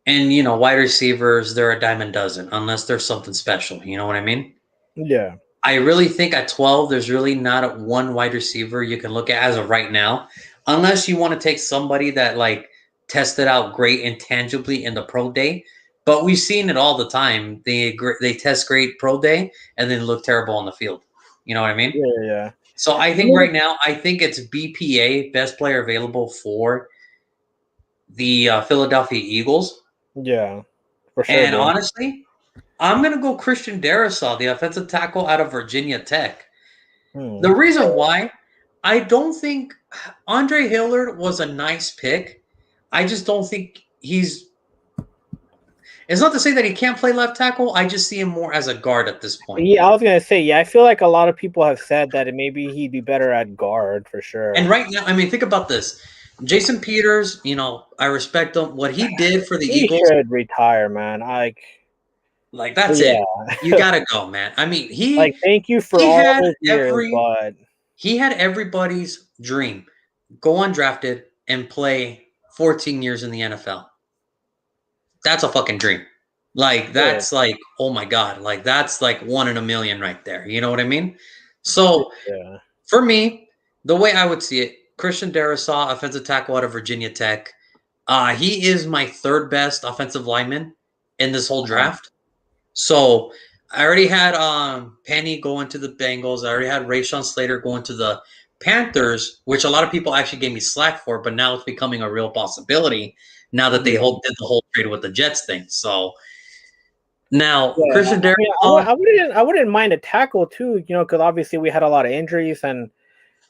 And, wide receivers, they're a dime a dozen unless there's something special. You know what I mean? Yeah. I really think at 12, there's really not one wide receiver you can look at as of right now, unless you want to take somebody that like tested out great intangibly in the pro day. But we've seen it all the time. They test great pro day and then look terrible on the field. You know what I mean? Yeah. So I think right now, I think it's BPA, best player available for the Philadelphia Eagles. Yeah. For sure, And dude. honestly, I'm going to go Christian Darrisaw, the offensive tackle out of Virginia Tech. The reason why, I don't think Andre Hillard was a nice pick. I just don't think he's. It's not to say that he can't play left tackle. I just see him more as a guard at this point. Yeah, I was gonna say, I feel like a lot of people have said that maybe he'd be better at guard for And sure. right now, I mean, think about this. Jason Peters, I respect him. What he did for the He Eagles, should retire, man. like that's it. You Yeah. gotta go, man. I mean, Thank you for he all had those years, every but he had everybody's dream. Go undrafted and play 14 years in the NFL. That's a fucking dream. Like yeah, that's like, oh my god, like that's like one in a million right there. You know what I mean? So yeah, for me, the way I would see it, Christian Darrisaw, offensive tackle out of Virginia Tech. He is my third best offensive lineman in this whole draft. So I already had Penny going to the Bengals. I already had Rayshon Slater going to the Panthers, which a lot of people actually gave me slack for, but now it's becoming a real possibility now that they yeah. did the whole trade with the Jets thing. So now Yeah, Christian I mean, Darrisaw, I wouldn't mind a tackle too, because obviously we had a lot of injuries, and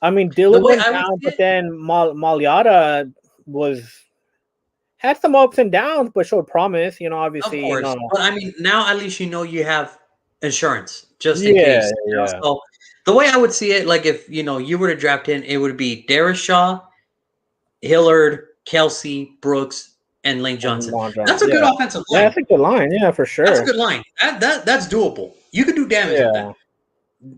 I mean the Dylan way went I would down, see but it, then Maliata was had some ups and downs, but showed promise. of Obviously, course, but I mean now at least you have insurance just in yeah, case. yeah. So the way I would see it, like if you were to draft in, it would be Darrisaw, Hillard, Kelsey, Brooks, and Lane Johnson. Long That's John, a good yeah, offensive yeah. line. That's a good line, yeah, for That's a sure. good line. That's doable. You could do damage with Yeah, that.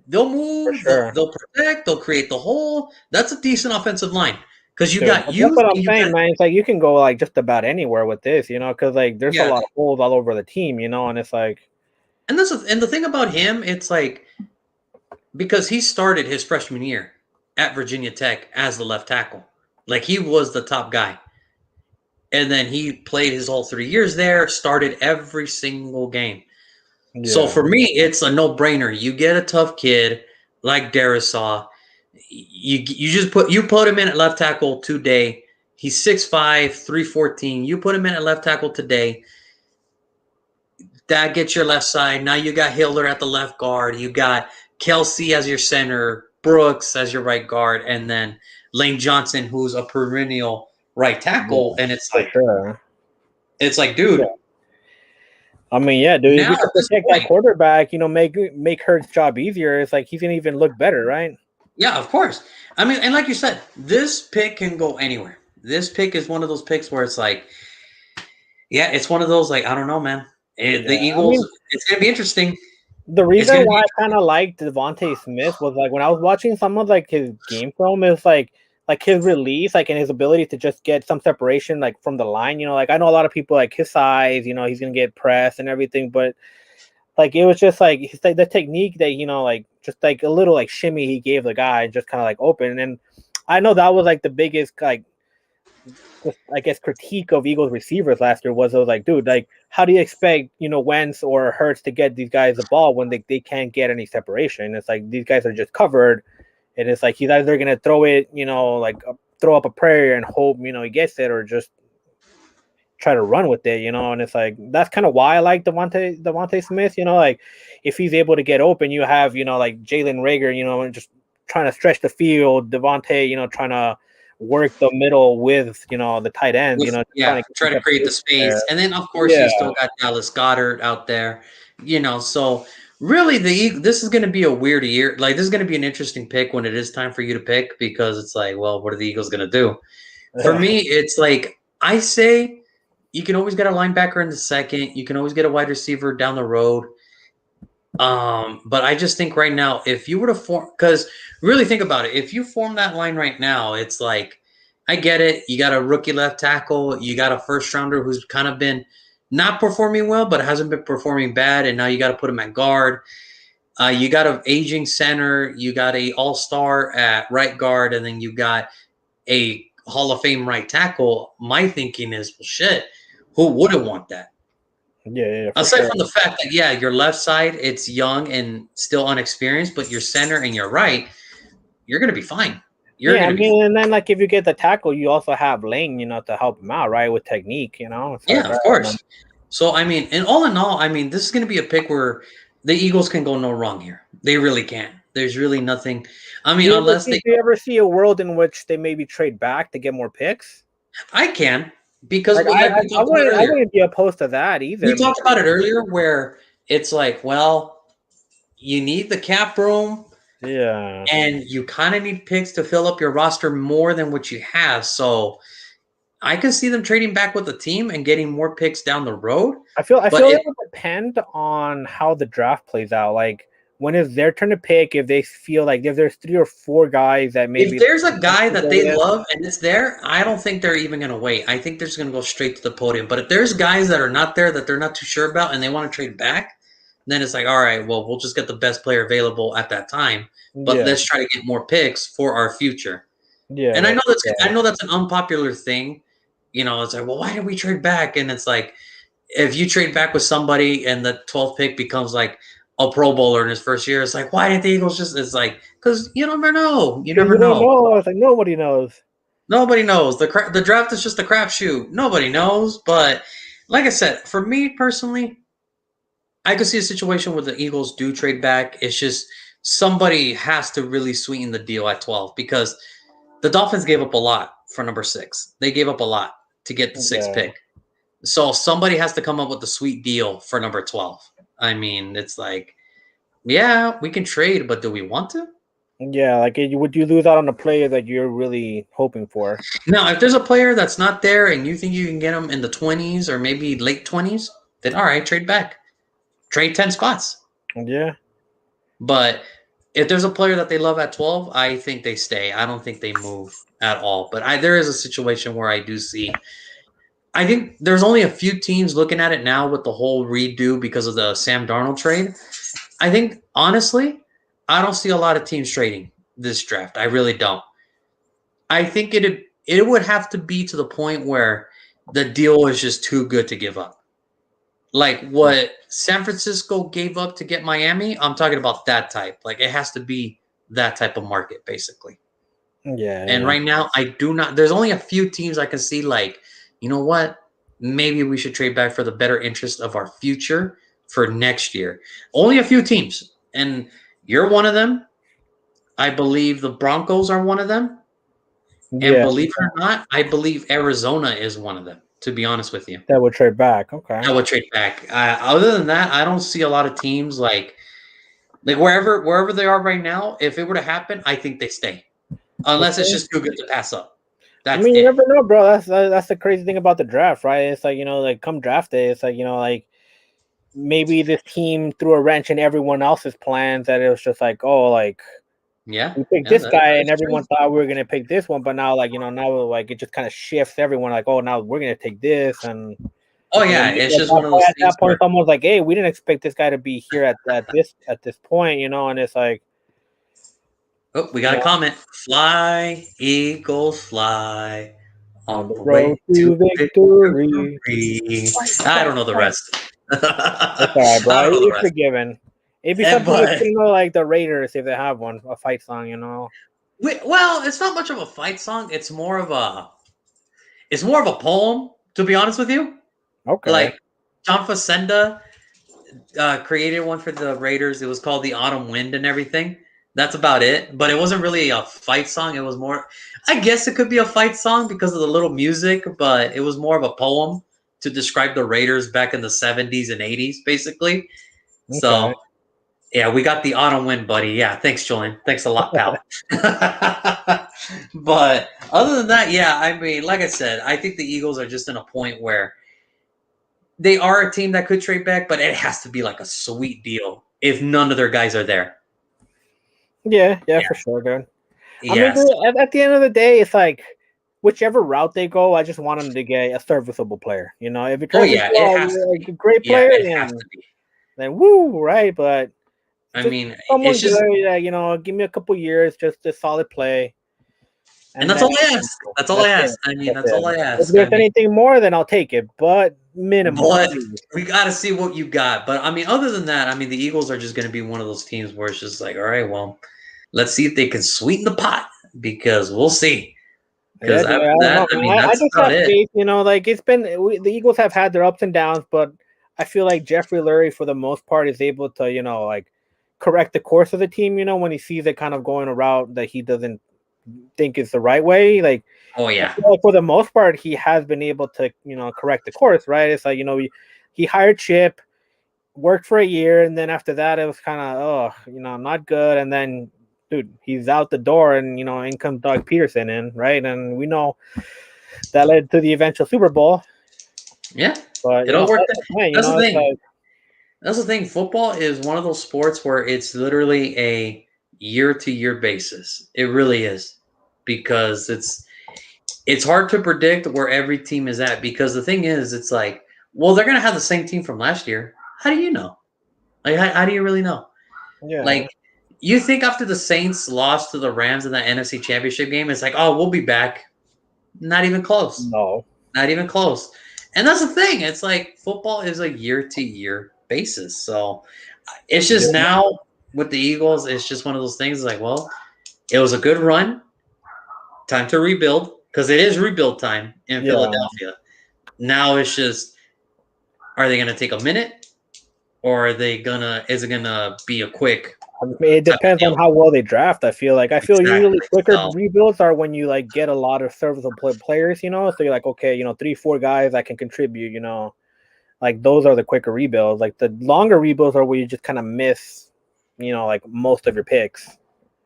They'll for move. They'll sure. they'll protect. They'll create the hole. That's a decent offensive line because you Dude, got but that's youth what I'm and you got saying, man. It's like you can go like just about anywhere with this, because like there's a yeah. lot of holes all over the team, and it's like, And the thing about him, it's like because he started his freshman year at Virginia Tech as the left tackle, like he was the top guy, and then he played his whole 3 years there. Started every single game. So yeah, for me, it's a no-brainer. You get a tough kid like Darisaw. You just put him in at left tackle today. He's 6'5", 314. You put him in at left tackle today. That gets your left side. Now you got Hiller at the left guard. You got Kelsey as your center, Brooks as your right guard, and then Lane Johnson, who's a perennial right tackle. yeah, And it's for sure. Yeah. dude, I mean, yeah, dude. If now you at can this protect that point, quarterback, make Hurt's job easier. It's like he's gonna even look better, right? yeah, of course. I mean, and like you said, this pick can go anywhere. This pick is one of those picks where it's like, yeah, it's one of those like I don't know, man. The Yeah. I Eagles, mean, it's gonna be interesting. the It's reason gonna be why I kind interesting. of liked Devante Smith was like when I was watching some of like his game film, it was like his release, like and his ability to just get some separation like from the line. Like I know a lot of people like his size, he's gonna get pressed and everything, but like it was just like the technique that like just like a little like shimmy he gave the guy and just kind of like open. And I know that was like the biggest like just, I guess, critique of Eagles receivers last year was, like, dude, like, how do you expect, Wentz or Hurts to get these guys the ball when they can't get any separation? It's like these guys are just covered, and it's like he's either going to throw it, like throw up a prayer and hope, he gets it, or just try to run with it, and it's like that's kind of why I like Devante Smith, like if he's able to get open, you have, like Jalen Rhaegar, just trying to stretch the field, Devante, trying to work the middle with, the tight ends, try to create the space. And then of course you still got Dallas Goedert out there, so really this is going to be a weird year. Like this is going to be an interesting pick when it is time for you to pick, because it's like, well, what are the Eagles going to do? For me, it's like, I say you can always get a linebacker in the second. You can always get a wide receiver down the road. But I just think right now, if you were to form, because really think about it, if you form that line right now, it's like, I get it. You got a rookie left tackle. You got a first rounder who's kind of been not performing well, but hasn't been performing bad. And now you got to put him at guard. You got an aging center. You got a all-star at right guard. And then you got a Hall of Fame right tackle. My thinking is, well, shit, who wouldn't want that? Yeah. Aside from the fact that, your left side, it's young and still unexperienced, but your center and your right, you're going to be fine. And then like if you get the tackle, you also have Lane, to help him out, right, with technique, So of course. So I mean, and all in all, I mean, this is going to be a pick where the Eagles can go no wrong here. They really can't. There's really nothing. I mean, do you ever see a world in which they maybe trade back to get more picks? I can, because I wouldn't be opposed to that either. We talked about it earlier, where it's like, well, you need the cap room. Yeah. And you kind of need picks to fill up your roster more than what you have. So I can see them trading back with the team and getting more picks down the road. I feel it would depend on how the draft plays out. Like, when it's their turn to pick, if they feel like if there's 3 or 4 guys that maybe, if there's a guy that they love and it's there, I don't think they're even going to wait. I think they're just going to go straight to the podium. But if there's guys that are not there, that they're not too sure about, and they want to trade back, then it's like, all right, well, we'll just get the best player available at that time. But let's try to get more picks for our future. Yeah. And I know that's an unpopular thing. It's like, well, why did we trade back? And it's like, if you trade back with somebody and the 12th pick becomes like a Pro Bowler in his first year, it's like, why did the Eagles just? It's like, because you never know. You never know. It's like nobody knows. Nobody knows. The draft is just a crapshoot. Nobody knows. But like I said, for me personally, I could see a situation where the Eagles do trade back. It's just somebody has to really sweeten the deal at 12, because the Dolphins gave up a lot for number 6. They gave up a lot to get the 6th pick. So somebody has to come up with the sweet deal for number 12. I mean, it's like, yeah, we can trade, but do we want to? Yeah, like, would you lose out on a player that you're really hoping for? Now, if there's a player that's not there and you think you can get them in the 20s or maybe late 20s, then all right, trade back. Trade 10 spots. Yeah. But if there's a player that they love at 12, I think they stay. I don't think they move at all. But there is a situation where I do see. I think there's only a few teams looking at it now with the whole redo because of the Sam Darnold trade. I think, honestly, I don't see a lot of teams trading this draft. I really don't. I think it would have to be to the point where the deal is just too good to give up. Like what San Francisco gave up to get Miami, I'm talking about that type. Like it has to be that type of market, basically. Yeah. And right now, I do not. There's only a few teams I can see. Like, you know what? Maybe we should trade back for the better interest of our future for next year. Only a few teams, and you're one of them. I believe the Broncos are one of them. And believe it or not, I believe Arizona is one of them. To be honest with you, that would trade back. Okay, that would trade back. Other than that, I don't see a lot of teams like wherever they are right now. If it were to happen, I think they stay, unless it's just too good to pass up. You never know, bro. That's the crazy thing about the draft, right? It's like, like come draft day, it's like, like maybe this team threw a wrench in everyone else's plans, that it was just like, oh, like. Yeah, we picked this guy, and everyone thought we were gonna pick this one, but now, like, now, like, it just kind of shifts everyone. Like, oh, now we're gonna take this, and it's just one of those. At that point, someone's like, hey, we didn't expect this guy to be here at this point, and it's like, oh, we got a comment. Fly, Eagles, fly. On the road to victory. I don't know the rest. It's all right, bro. It's forgiven. It'd be something like, like the Raiders if they have one, a fight song, Well, it's not much of a fight song. It's more of a poem, to be honest with you. Okay. Like John Facenda created one for the Raiders. It was called The Autumn Wind and everything. That's about it. But it wasn't really a fight song. It was more, I guess it could be a fight song because of the little music, but it was more of a poem to describe the Raiders back in the 70s and 80s, basically. Okay. So, yeah, we got the autumn wind, buddy. Yeah, thanks, Julian. Thanks a lot, pal. But other than that, yeah, I mean, like I said, I think the Eagles are just in a point where they are a team that could trade back, but it has to be like a sweet deal if none of their guys are there. Yeah, for sure, dude. Yes. I mean, at the end of the day, it's like whichever route they go, I just want them to get a serviceable player. If it turns into a great player, then woo, right? But I mean, someone good, give me a couple years, just a solid play. And that's all I ask. That's all I ask. I mean, that's all I ask. If there's anything more, then I'll take it. But minimum. But we got to see what you got. But I mean, other than that, I mean, the Eagles are just going to be one of those teams where it's just like, all right, well, let's see if they can sweeten the pot because we'll see. Because I just have faith. Like it's been the Eagles have had their ups and downs, but I feel like Jeffrey Lurie, for the most part, is able to, like correct the course of the team. When he sees it kind of going a route that he doesn't think is the right way. Like, oh yeah, like for the most part, he has been able to, correct the course. Right? It's like he hired Chip, worked for a year, and then after that, it was kind of not good, and then. Dude, he's out the door, and in comes Doug Peterson in, right? And we know that led to the eventual Super Bowl. Yeah, but it all worked. That's the thing. That's the thing. Football is one of those sports where it's literally a year-to-year basis. It really is, because it's hard to predict where every team is at. Because the thing is, it's like, well, they're gonna have the same team from last year. How do you know? Like, how do you really know? Yeah, like. You think after the Saints lost to the Rams in that NFC Championship game, it's like, oh, we'll be back. Not even close. No. Not even close. And that's the thing. It's like football is a year-to-year basis. So it's just now with the Eagles, it's just one of those things like, well, it was a good run. Time to rebuild, because it is rebuild time in Philadelphia. Now it's just, are they going to take a minute? Or is it going to be a quick... It depends on how well they draft. I feel usually quicker rebuilds are when you like get a lot of serviceable players, so you're like, okay, 3-4 guys that can contribute, like those are the quicker rebuilds. Like the longer rebuilds are where you just kind of miss, like most of your picks.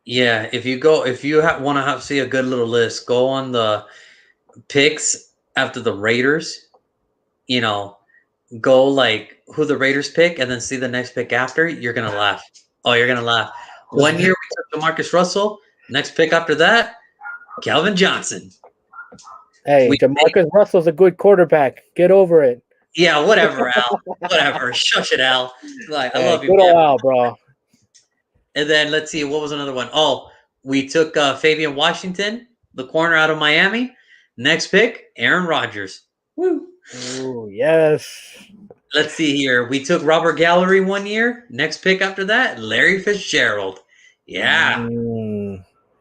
Yeah, if you want to see a good little list, go on the picks after the Raiders, go like who the Raiders pick and then see the next pick after, you're going to laugh. Oh, you're going to laugh. 1 year we took DeMarcus Russell. Next pick after that, Calvin Johnson. Hey, DeMarcus Russell's a good quarterback. Get over it. Yeah, whatever, Al. Whatever. Shush it, Al. Like, I love you. Good old Al, bro. And then let's see, what was another one? Oh, we took Fabian Washington, the corner out of Miami. Next pick, Aaron Rodgers. Woo. Oh, yes. Let's see here. We took Robert Gallery 1 year. Next pick after that, Larry Fitzgerald. Yeah. Yikes.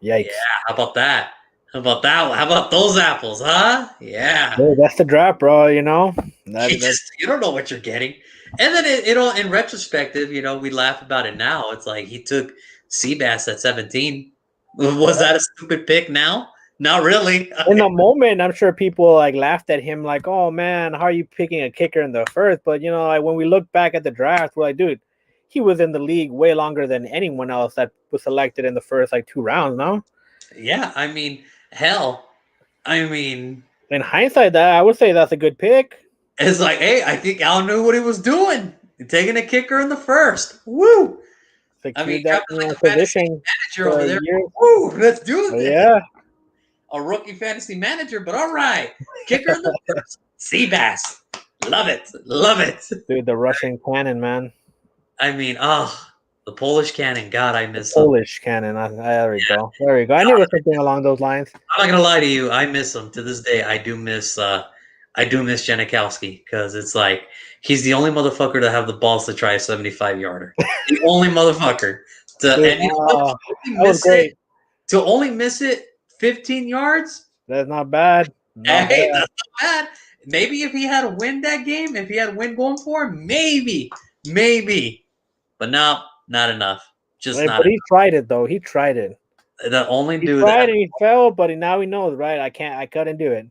Yeah. How about that? How about that? How about those apples, huh? Yeah. Dude, that's the draft, bro. You don't know what you're getting. And then it'll, in retrospective, we laugh about it now. It's like he took Seabass at 17. Was that a stupid pick now? Not really. In the moment, I'm sure people like laughed at him like, oh man, how are you picking a kicker in the first? But like when we look back at the draft, we're like, dude, he was in the league way longer than anyone else that was selected in the first like 2 rounds, no? Yeah, I mean, hell. I mean, in hindsight, I would say that's a good pick. It's like, hey, I think Al knew what he was doing. Taking a kicker in the first. Woo! I mean, that position manager over there. Woo! Let's do it. Yeah. A rookie fantasy manager, but all right. Kicker in the first. Seabass. Love it. Love it. Dude, the Russian cannon, man. I mean, The Polish Cannon. God, I miss him. Polish Cannon. There we go. There we go. I knew it was something along those lines. I'm not gonna lie to you. I miss him to this day. I do miss Janikowski because it's like he's the only motherfucker to have the balls to try a 75-yarder. The only motherfucker That was great. To only miss it 15 yards. That's not bad. That's not bad. Maybe if he had a win that game, if he had a win going for him, maybe. But no, not enough. But he tried it though. He tried it. The only dude tried and he fell, but now he knows, right? I couldn't do it.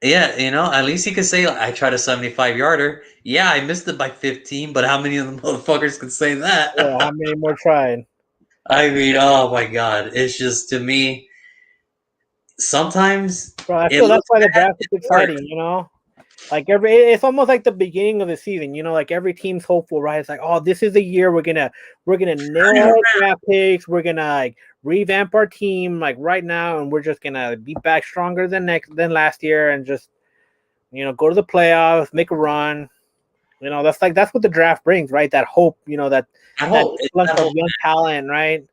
Yeah, at least he could say, I tried a 75-yarder. Yeah, I missed it by 15, but how many of the motherfuckers could say that? Yeah, how many more tried? I mean, oh my God. It's just, to me, sometimes... Bro, I feel that's why the draft is exciting, Like it's almost like the beginning of the season, like every team's hopeful, right? It's like, oh, this is the year we're gonna nail our draft picks, we're gonna like revamp our team like right now, and we're just gonna be back stronger than last year, and just go to the playoffs, make a run. That's what the draft brings, right? That hope, that influx of young talent, right?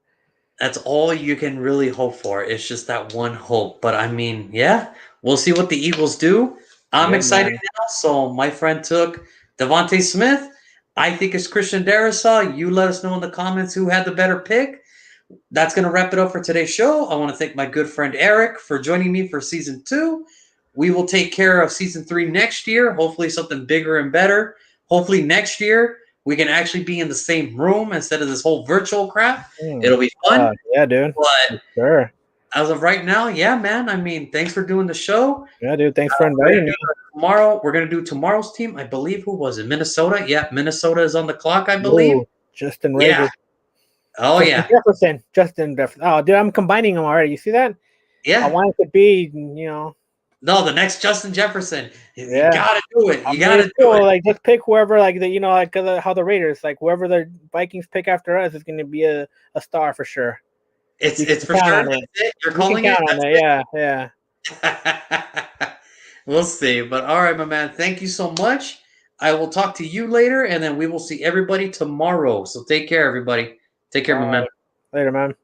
That's all you can really hope for. It's just that one hope. But I mean, yeah, we'll see what the Eagles do. I'm excited now. So my friend took Devante Smith. I think it's Christian Darrisaw. You let us know in the comments who had the better pick. That's going to wrap it up for today's show. I want to thank my good friend Eric for joining me for season 2. We will take care of season 3 next year. Hopefully something bigger and better. Hopefully next year we can actually be in the same room instead of this whole virtual crap. It'll be fun. Yeah, dude. But sure. As of right now, yeah, man. I mean, thanks for doing the show. Yeah, dude. Thanks for inviting me. Tomorrow, we're going to do tomorrow's team. I believe, who was it? Minnesota? Yeah, Minnesota is on the clock, I believe. Ooh, Justin Rhaegar. Yeah. Oh, Justin Jefferson. Oh, dude, I'm combining them already. You see that? Yeah. I want it to be, No, the next Justin Jefferson. You got to do it. You got to do it. Like, just pick whoever, like, like how the Raiders, like, whoever the Vikings pick after us is going to be a star for sure. It's for sure. You're calling it? Yeah. We'll see. But all right, my man. Thank you so much. I will talk to you later, and then we will see everybody tomorrow. So take care, everybody. Take care, my man. Later, man.